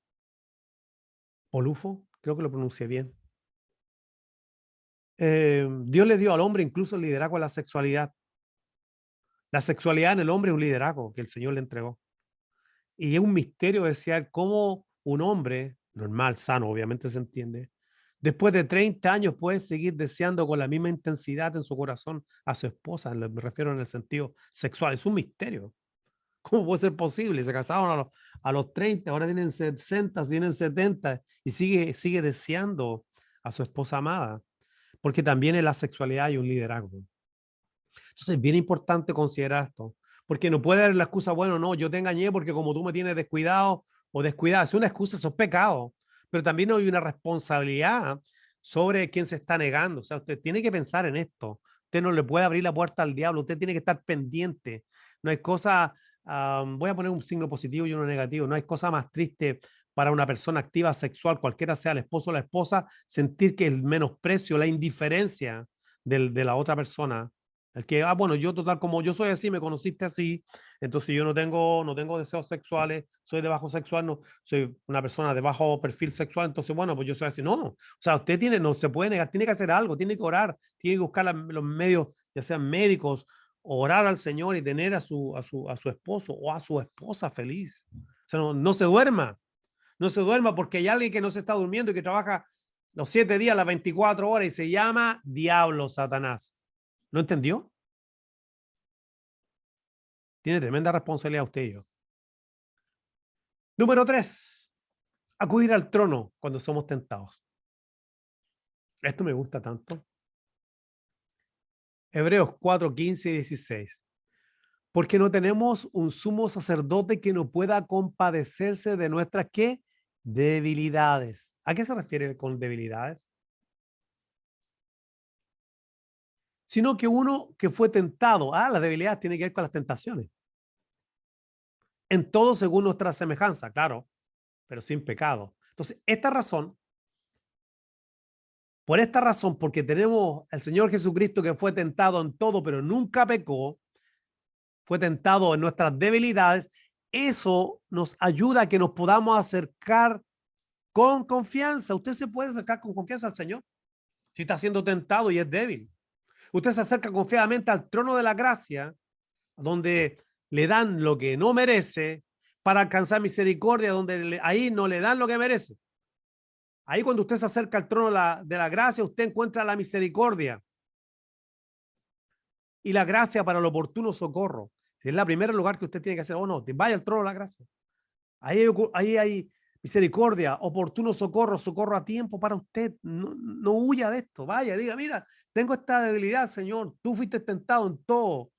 Speaker 1: Polufo, creo que lo pronuncié bien. Dios le dio al hombre incluso el liderazgo a la sexualidad. La sexualidad en el hombre es un liderazgo que el Señor le entregó. Y es un misterio desear cómo un hombre normal, sano, obviamente se entiende, después de 30 años puede seguir deseando con la misma intensidad en su corazón a su esposa. Me refiero en el sentido sexual. Es un misterio. ¿Cómo puede ser posible? Se casaron a los 30, ahora tienen 60, tienen 70 y sigue deseando a su esposa amada. Porque también en la sexualidad hay un liderazgo. Entonces es bien importante considerar esto, porque no puede dar la excusa, bueno, no, yo te engañé porque como tú me tienes descuidado o descuidada, es una excusa, eso es pecado, pero también hay una responsabilidad sobre quien se está negando. O sea, usted tiene que pensar en esto. Usted no le puede abrir la puerta al diablo, usted tiene que estar pendiente. No hay cosa, voy a poner un signo positivo y uno negativo, no hay cosa más triste para una persona activa sexual, cualquiera sea el esposo o la esposa, sentir que el menosprecio, la indiferencia de la otra persona. El que, bueno, yo total, como yo soy así, me conociste así, entonces yo no tengo deseos sexuales, soy de bajo sexual, no, soy una persona de bajo perfil sexual, entonces, bueno, pues yo soy así. No, o sea, usted no se puede negar, tiene que hacer algo, tiene que orar, tiene que buscar los medios, ya sean médicos, orar al Señor y tener a su esposo o a su esposa feliz. O sea, no se duerma, no se duerma porque hay alguien que no se está durmiendo y que trabaja los 7 días, las 24 horas y se llama diablo, Satanás. ¿No entendió? Tiene tremenda responsabilidad usted y yo. Número 3, acudir al trono cuando somos tentados. Esto me gusta tanto. Hebreos 4, 15 y 16. Porque no tenemos un sumo sacerdote que no pueda compadecerse de nuestras, ¿qué? Debilidades. ¿A qué se refiere con debilidades? Sino que uno que fue tentado. La debilidad tiene que ver con las tentaciones. En todo según nuestra semejanza, claro, pero sin pecado. Entonces, por esta razón, porque tenemos al Señor Jesucristo que fue tentado en todo, pero nunca pecó, fue tentado en nuestras debilidades, eso nos ayuda a que nos podamos acercar con confianza. Usted se puede acercar con confianza al Señor si está siendo tentado y es débil. Usted se acerca confiadamente al trono de la gracia, donde le dan lo que no merece para alcanzar misericordia, donde ahí no le dan lo que merece. Ahí cuando usted se acerca al trono de la gracia, usted encuentra la misericordia y la gracia para el oportuno socorro. Es la primera lugar que usted tiene que hacer. Oh, no, vaya al trono de la gracia. Ahí hay misericordia, oportuno socorro, socorro a tiempo para usted. No huya de esto. Vaya, diga, mira, tengo esta debilidad, Señor. Tú fuiste tentado en todo.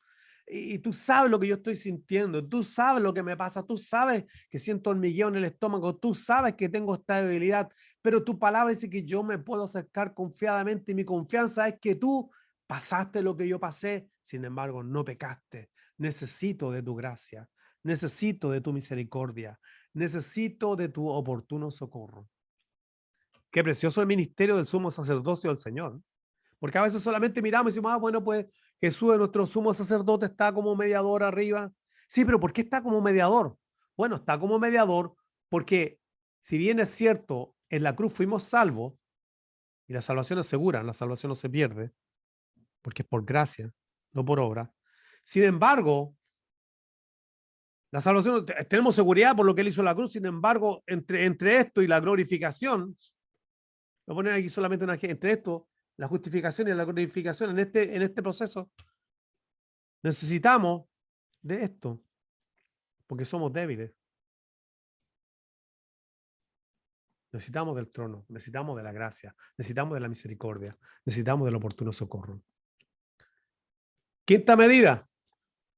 Speaker 1: Y tú sabes lo que yo estoy sintiendo. Tú sabes lo que me pasa. Tú sabes que siento hormigueo en el estómago. Tú sabes que tengo esta debilidad. Pero tu palabra dice que yo me puedo acercar confiadamente y mi confianza es que tú pasaste lo que yo pasé. Sin embargo, no pecaste. Necesito de tu gracia. Necesito de tu misericordia. Necesito de tu oportuno socorro. Qué precioso el ministerio del sumo sacerdocio del Señor. Porque a veces solamente miramos y decimos, bueno, pues Jesús, nuestro sumo sacerdote, está como mediador arriba. Sí, pero ¿por qué está como mediador? Bueno, está como mediador porque si bien es cierto, en la cruz fuimos salvos y la salvación es segura, la salvación no se pierde, porque es por gracia, no por obra. Sin embargo, la salvación, tenemos seguridad por lo que él hizo en la cruz. Sin embargo, entre esto y la glorificación, voy a poner aquí solamente entre esto, la justificación y la glorificación, en este proceso, necesitamos de esto, porque somos débiles. Necesitamos del trono, necesitamos de la gracia, necesitamos de la misericordia, necesitamos del oportuno socorro. Quinta medida,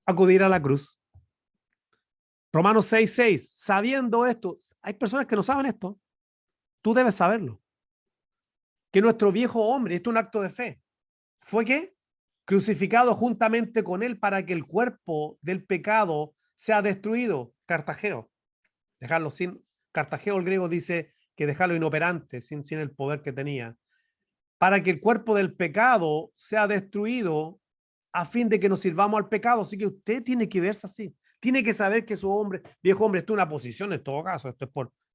Speaker 1: acudir a la cruz. Romanos 6:6, sabiendo esto, hay personas que no saben esto, tú debes saberlo, que nuestro viejo hombre, esto es un acto de fe, ¿fue qué? Crucificado juntamente con él para que el cuerpo del pecado sea destruido. Cartageo, dejarlo sin, Cartageo el griego dice que dejarlo inoperante, sin el poder que tenía, para que el cuerpo del pecado sea destruido a fin de que nos sirvamos al pecado. Así que usted tiene que verse así. Tiene que saber que su hombre, viejo hombre, está en una posición en todo caso. Esto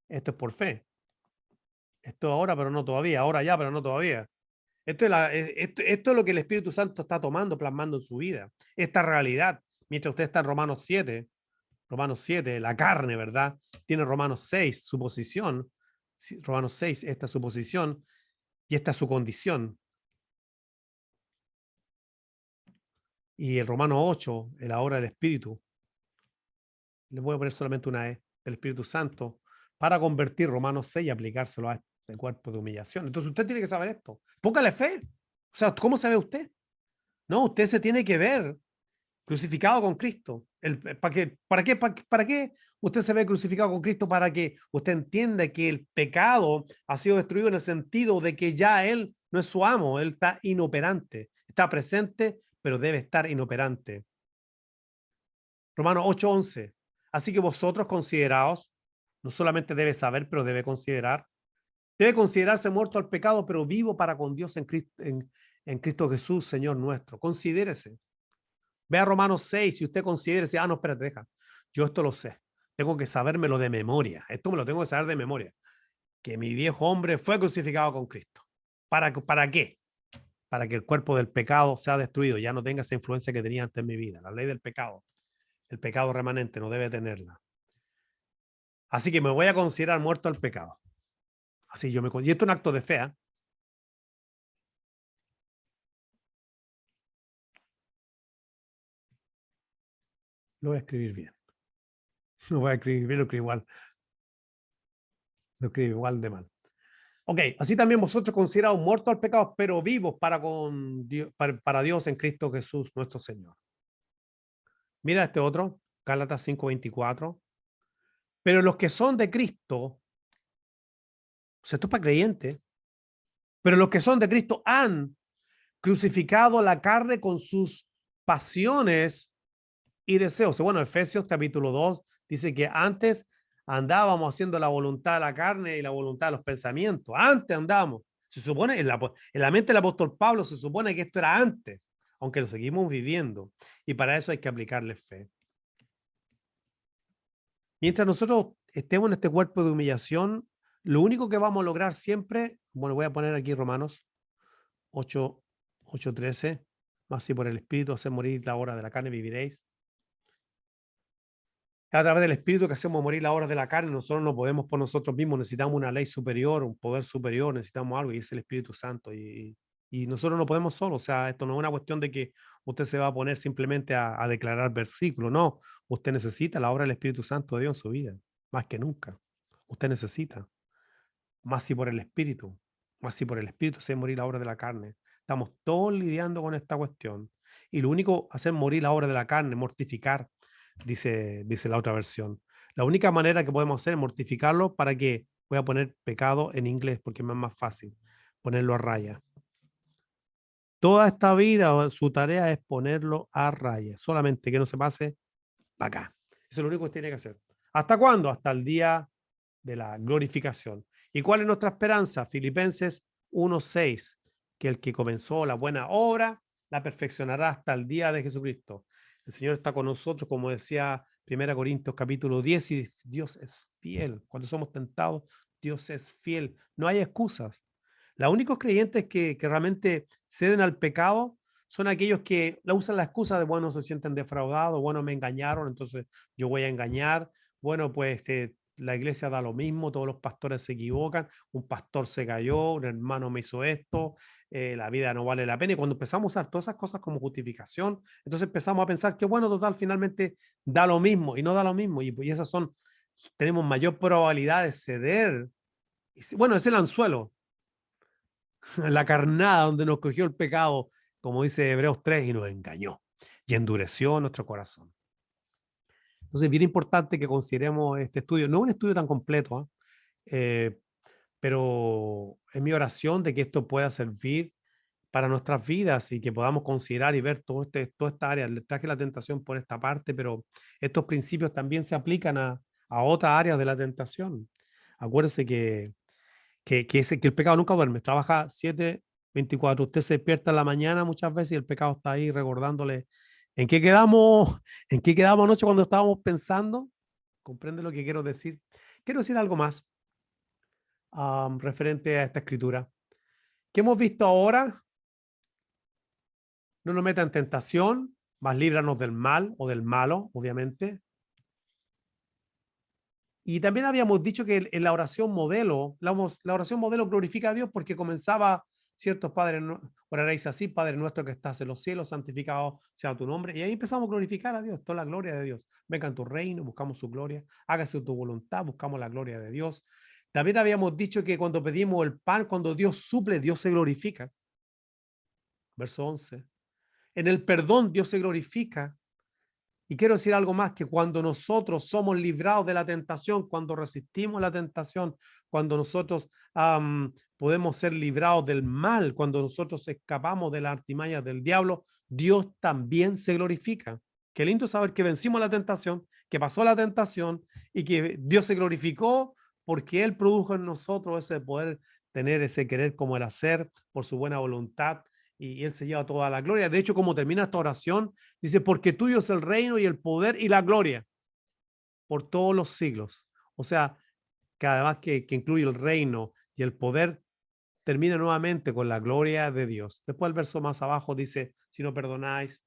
Speaker 1: es por fe. Esto ahora, pero no todavía. Ahora ya, pero no todavía. Esto es lo que el Espíritu Santo está tomando, plasmando en su vida. Esta realidad. Mientras usted está en Romanos 7, la carne, ¿verdad? Tiene Romanos 6, su posición. Romanos 6, esta es su posición y esta es su condición. Y el Romano 8, el ahora del Espíritu, le voy a poner solamente una E, del Espíritu Santo, para convertir Romanos 6 y aplicárselo a este cuerpo de humillación. Entonces usted tiene que saber esto. Póngale fe. O sea, ¿cómo se ve usted? No, usted se tiene que ver crucificado con Cristo. ¿Para qué usted se ve crucificado con Cristo? Para que usted entienda que el pecado ha sido destruido en el sentido de que ya Él no es su amo, Él está inoperante, está presente, pero debe estar inoperante. Romanos 8:11. Así que vosotros consideraos, no solamente debe saber, pero debe considerarse muerto al pecado, pero vivo para con Dios en Cristo Jesús, Señor nuestro. Considérese. Vea Romanos 6 y usted considérese, no, espérate, deja. Yo esto lo sé. Tengo que sabérmelo de memoria. Esto me lo tengo que saber de memoria. Que mi viejo hombre fue crucificado con Cristo. ¿Para qué? Para que el cuerpo del pecado sea destruido, ya no tenga esa influencia que tenía antes en mi vida. La ley del pecado. El pecado remanente no debe tenerla. Así que me voy a considerar muerto al pecado. Así yo me y esto es un acto de fe. Lo voy a escribir bien. No voy a escribir bien, lo escribo igual de mal. Ok, así también vosotros considerados muertos al pecado, pero vivos para Dios en Cristo Jesús, nuestro Señor. Mira este otro, Gálatas 5:24. Pero los que son de Cristo, o sea, esto es para creyentes, pero los que son de Cristo han crucificado la carne con sus pasiones y deseos. Bueno, Efesios capítulo 2 dice que antes andábamos haciendo la voluntad de la carne y la voluntad de los pensamientos. Antes andábamos. Se supone, en la mente del apóstol Pablo se supone que esto era antes, aunque lo seguimos viviendo. Y para eso hay que aplicarle fe. Mientras nosotros estemos en este cuerpo de humillación, lo único que vamos a lograr siempre, bueno, voy a poner aquí Romanos 8:13, más si por el Espíritu hacer morir la obra de la carne viviréis. A través del Espíritu que hacemos morir la obra de la carne, nosotros no podemos por nosotros mismos, necesitamos una ley superior, un poder superior, necesitamos algo y es el Espíritu Santo. Y nosotros no podemos solos, o sea, esto no es una cuestión de que usted se va a poner simplemente a declarar versículos, no, usted necesita la obra del Espíritu Santo de Dios en su vida, más que nunca. Usted necesita, más si por el Espíritu, más si por el Espíritu se morir la obra de la carne. Estamos todos lidiando con esta cuestión. Y lo único, hacer morir la obra de la carne, mortificar, dice la otra versión. La única manera que podemos hacer es mortificarlo para que, voy a poner pecado en inglés porque es más fácil, ponerlo a raya. Toda esta vida, su tarea es ponerlo a raya, solamente que no se pase para acá. Eso es lo único que tiene que hacer. ¿Hasta cuándo? Hasta el día de la glorificación. ¿Y cuál es nuestra esperanza? Filipenses 1:6, que el que comenzó la buena obra la perfeccionará hasta el día de Jesucristo. El Señor está con nosotros, como decía 1 Corintios capítulo 10, y Dios es fiel. Cuando somos tentados, Dios es fiel. No hay excusas. Los únicos creyentes que realmente ceden al pecado son aquellos que usan la excusa de, bueno, se sienten defraudados, bueno, me engañaron, entonces yo voy a engañar. Bueno, pues la iglesia da lo mismo, todos los pastores se equivocan, un pastor se cayó, un hermano me hizo esto, la vida no vale la pena. Y cuando empezamos a usar todas esas cosas como justificación, entonces empezamos a pensar que, bueno, total, finalmente da lo mismo y no da lo mismo. Y esas tenemos mayor probabilidad de ceder. Bueno, es el anzuelo, la carnada donde nos cogió el pecado, como dice Hebreos 3, y nos engañó y endureció nuestro corazón. Entonces, es bien importante que consideremos este estudio. No es un estudio tan completo, ¿ah? Pero es mi oración de que esto pueda servir para nuestras vidas y que podamos considerar y ver toda esta área. Le traje la tentación por esta parte, pero estos principios también se aplican a otras áreas de la tentación. Acuérdese que el pecado nunca duerme, trabaja 7/24. Usted se despierta en la mañana muchas veces y el pecado está ahí recordándole en qué quedamos, en qué quedamos anoche cuando estábamos pensando. ¿Comprende lo que quiero decir? Quiero decir algo más referente a esta escritura. ¿Qué hemos visto ahora? No nos meta en tentación, mas líbranos del mal o del malo, obviamente. Y también habíamos dicho que en la oración modelo, la oración modelo glorifica a Dios porque comenzaba, ciertos padres, oraréis así, Padre nuestro que estás en los cielos, santificado sea tu nombre. Y ahí empezamos a glorificar a Dios, toda la gloria de Dios. Venga en tu reino, buscamos su gloria, hágase tu voluntad, buscamos la gloria de Dios. También habíamos dicho que cuando pedimos el pan, cuando Dios suple, Dios se glorifica. Verso 11. En el perdón, Dios se glorifica. Y quiero decir algo más, que cuando nosotros somos librados de la tentación, cuando resistimos la tentación, cuando nosotros podemos ser librados del mal, cuando nosotros escapamos de las artimañas del diablo, Dios también se glorifica. Qué lindo saber que vencimos la tentación, que pasó la tentación y que Dios se glorificó porque Él produjo en nosotros ese poder tener ese querer como el hacer por su buena voluntad y Él se lleva toda la gloria. De hecho, como termina esta oración, dice, porque tuyo es el reino y el poder y la gloria por todos los siglos. O sea, que además que incluye el reino y el poder, termina nuevamente con la gloria de Dios. Después el verso más abajo dice, si no perdonáis,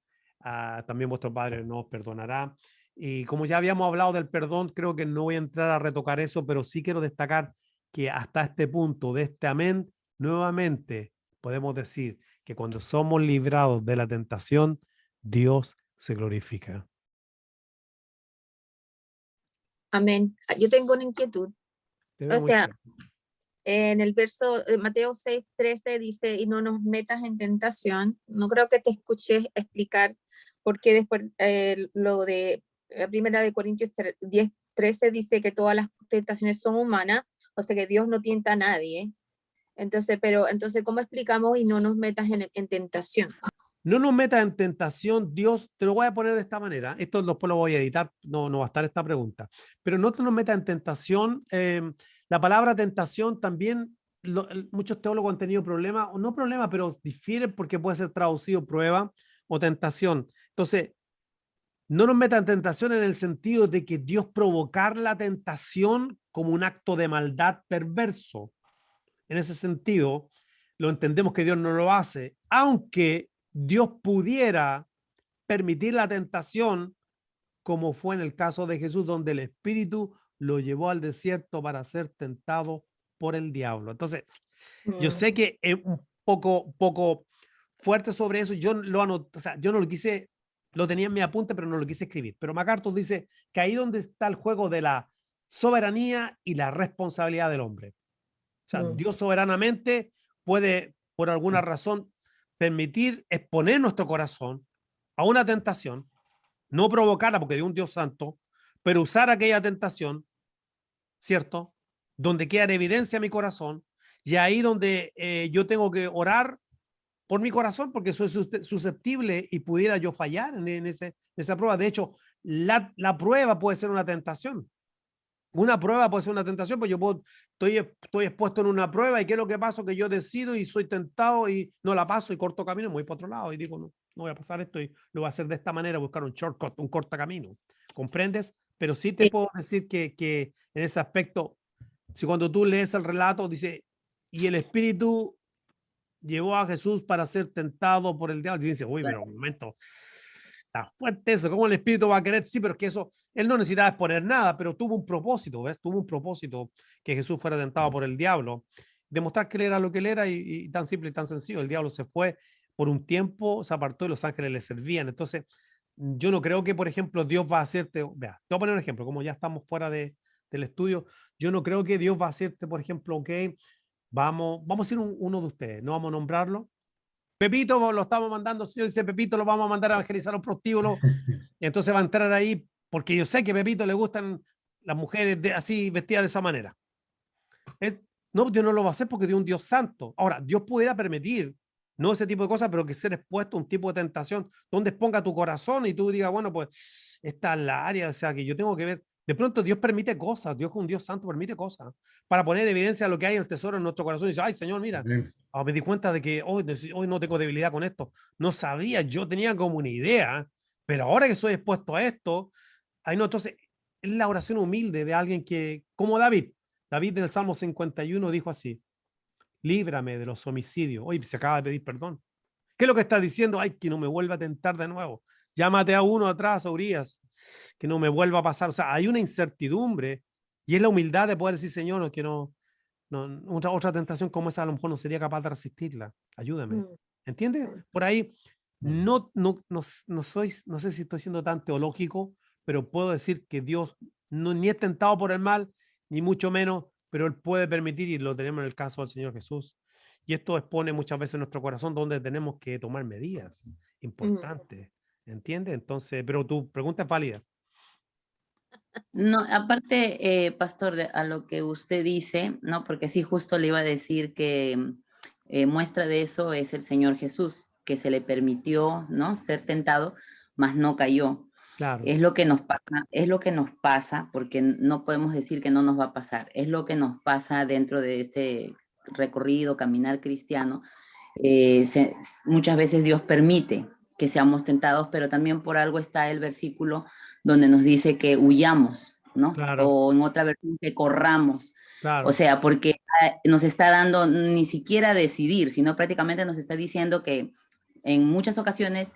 Speaker 1: también vuestro Padre no os perdonará. Y como ya habíamos hablado del perdón, creo que no voy a entrar a retocar eso, pero sí quiero destacar que hasta este punto de este amén, nuevamente podemos decir que cuando somos librados de la tentación, Dios se glorifica.
Speaker 2: Amén. Yo tengo una inquietud.
Speaker 1: Te veo
Speaker 2: O
Speaker 1: muy
Speaker 2: sea,
Speaker 1: claro.
Speaker 2: en el verso de Mateo 6:13 dice, y no nos metas en tentación. No creo que te escuché explicar por qué después lo de Primera de Corintios 10:13 dice que todas las tentaciones son humanas, o sea que Dios no tienta a nadie. Entonces, ¿cómo explicamos y no nos metas en tentación?
Speaker 1: No nos metas en tentación, Dios, te lo voy a poner de esta manera, esto después lo voy a editar, no va a estar esta pregunta, pero no te nos metas en tentación, la palabra tentación también, muchos teólogos han tenido problemas, o no problemas, pero difieren porque puede ser traducido prueba o tentación. Entonces, no nos metan en tentación en el sentido de que Dios provocar la tentación como un acto de maldad perverso. En ese sentido, lo entendemos que Dios no lo hace, aunque Dios pudiera permitir la tentación, como fue en el caso de Jesús, donde el Espíritu lo llevó al desierto para ser tentado por el diablo. Entonces, yo sé que es un poco fuerte sobre eso. Yo lo anoté, o sea, yo no lo quise, lo tenía en mi apunte, pero no lo quise escribir. Pero MacArthur dice que ahí donde está el juego de la soberanía y la responsabilidad del hombre. O sea, Dios soberanamente puede, por alguna razón, permitir exponer nuestro corazón a una tentación, no provocarla porque es un Dios santo, pero usar aquella tentación, ¿cierto? Donde queda en evidencia mi corazón, y ahí donde yo tengo que orar por mi corazón porque soy susceptible y pudiera yo fallar en esa prueba. De hecho, la prueba puede ser una tentación. Una prueba puede ser una tentación, pues estoy expuesto en una prueba y qué es lo que pasa, que yo decido y soy tentado y no la paso y corto camino, me voy para otro lado y digo, no voy a pasar esto y lo voy a hacer de esta manera, buscar un shortcut, un corta camino. ¿Comprendes? Pero sí te
Speaker 2: Sí.
Speaker 1: puedo decir que en ese aspecto, si cuando tú lees el relato, dice, y el Espíritu llevó a Jesús para ser tentado por el diablo. Y dice, uy, pero un momento, está fuerte eso. ¿Cómo el Espíritu va a querer? Sí, pero es que eso, él no necesitaba exponer nada, pero tuvo un propósito, ¿ves? Tuvo un propósito que Jesús fuera tentado por el diablo. Demostrar que él era lo que él era y tan simple y tan sencillo. El diablo se fue por un tiempo, se apartó y los ángeles le servían. Entonces, yo no creo que, por ejemplo, Dios va a hacerte, vea, te voy a poner un ejemplo, como ya estamos fuera del estudio, yo no creo que Dios va a hacerte, por ejemplo, ok, vamos a decir uno de ustedes, no vamos a nombrarlo. Pepito lo estamos mandando, señor, dice Pepito, lo vamos a mandar a evangelizar a un prostíbulo. Y entonces va a entrar ahí porque yo sé que a Pepito le gustan las mujeres así vestidas de esa manera. No, Dios no lo va a hacer porque Dios es un Dios santo. Ahora, Dios pudiera permitir, no ese tipo de cosas, pero que ser expuesto a un tipo de tentación donde exponga tu corazón y tú digas, bueno, pues esta es la área, o sea, que yo tengo que ver. De pronto Dios permite cosas, Dios con un Dios santo permite cosas para poner evidencia de lo que hay en el tesoro en nuestro corazón y dice, ay, Señor, mira, me di cuenta de que hoy no tengo debilidad con esto. No sabía, yo tenía como una idea, pero ahora que soy expuesto a esto, ahí no, entonces es la oración humilde de alguien que, como David en el Salmo 51 dijo así, líbrame de los homicidios. Hoy se acaba de pedir perdón. ¿Qué es lo que está diciendo? Ay, que no me vuelva a tentar de nuevo. Llámate a uno atrás, Urias, que no me vuelva a pasar. O sea, hay una incertidumbre y es la humildad de poder decir, Señor, que otra tentación como esa a lo mejor no sería capaz de resistirla. Ayúdame. ¿Entiendes? Por ahí no sé si estoy siendo tan teológico, pero puedo decir que Dios ni es tentado por el mal, ni mucho menos, pero Él puede permitir, y lo tenemos en el caso del Señor Jesús. Y esto expone muchas veces nuestro corazón donde tenemos que tomar medidas importantes. ¿Entiendes? Entonces, pero tu pregunta es válida.
Speaker 3: No, aparte, pastor, a lo que usted dice, ¿no? Porque sí, justo le iba a decir que muestra de eso es el Señor Jesús, que se le permitió, ¿no? Ser tentado, mas no cayó.
Speaker 1: Claro.
Speaker 3: Es lo que nos pasa, porque no podemos decir que no nos va a pasar. Es lo que nos pasa dentro de este recorrido, caminar cristiano. Muchas veces Dios permite que seamos tentados, pero también por algo está el versículo donde nos dice que huyamos, ¿no?
Speaker 1: Claro.
Speaker 3: O en otra versión que corramos.
Speaker 1: Claro.
Speaker 3: O sea, porque nos está dando ni siquiera decidir, sino prácticamente nos está diciendo que en muchas ocasiones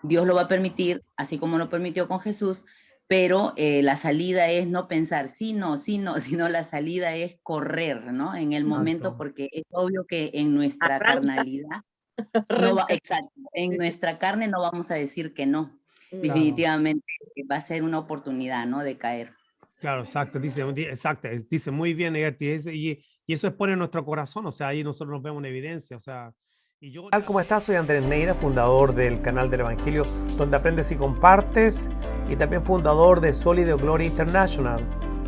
Speaker 3: Dios lo va a permitir, así como lo permitió con Jesús, pero la salida es no pensar sí, no, sino la salida es correr, ¿no? En el momento, porque es obvio que en nuestra carnalidad, exacto, en nuestra carne no vamos a decir que no. Definitivamente va a ser una oportunidad, ¿no? De caer.
Speaker 1: Claro, exacto, dice muy bien, y eso expone nuestro corazón, o sea, ahí nosotros nos vemos en evidencia, o sea, y yo... Tal como estás, soy Andrés Neira, fundador del canal del Evangelio, donde aprendes y compartes, y también fundador de Sólido Gloria International,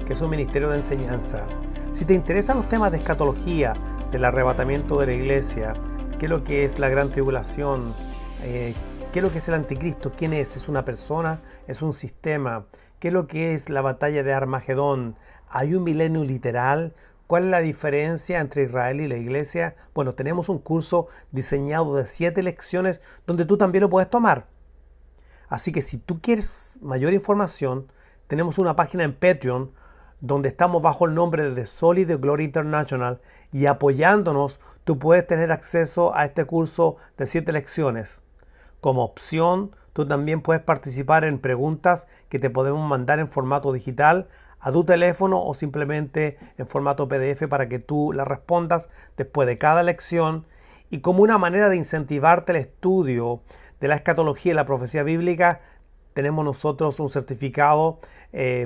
Speaker 1: que es un ministerio de enseñanza. Si te interesan los temas de escatología, del arrebatamiento de la iglesia, qué es lo que es la gran tribulación, qué es lo que es el anticristo, quién es una persona, es un sistema, qué es lo que es la batalla de Armagedón, hay un milenio literal, cuál es la diferencia entre Israel y la iglesia. Bueno, tenemos un curso diseñado de 7 lecciones donde tú también lo puedes tomar. Así que si tú quieres mayor información, tenemos una página en Patreon donde estamos bajo el nombre de The Solid Glory International, y apoyándonos tú puedes tener acceso a este curso de 7 lecciones. Como opción, tú también puedes participar en preguntas que te podemos mandar en formato digital a tu teléfono o simplemente en formato PDF para que tú las respondas después de cada lección. Y como una manera de incentivarte el estudio de la escatología y la profecía bíblica, tenemos nosotros un certificado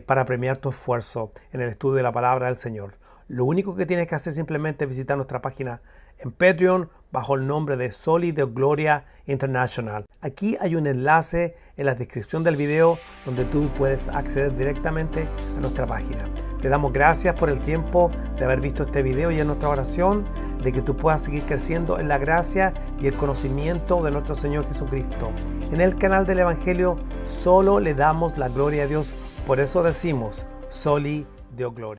Speaker 1: para premiar tu esfuerzo en el estudio de la palabra del Señor. Lo único que tienes que hacer es simplemente visitar nuestra página en Patreon bajo el nombre de Sólido Gloria International. Aquí hay un enlace en la descripción del video donde tú puedes acceder directamente a nuestra página. Te damos gracias por el tiempo de haber visto este video y en nuestra oración de que tú puedas seguir creciendo en la gracia y el conocimiento de nuestro Señor Jesucristo. En el canal del Evangelio solo le damos la gloria a Dios, por eso decimos Sólido Gloria.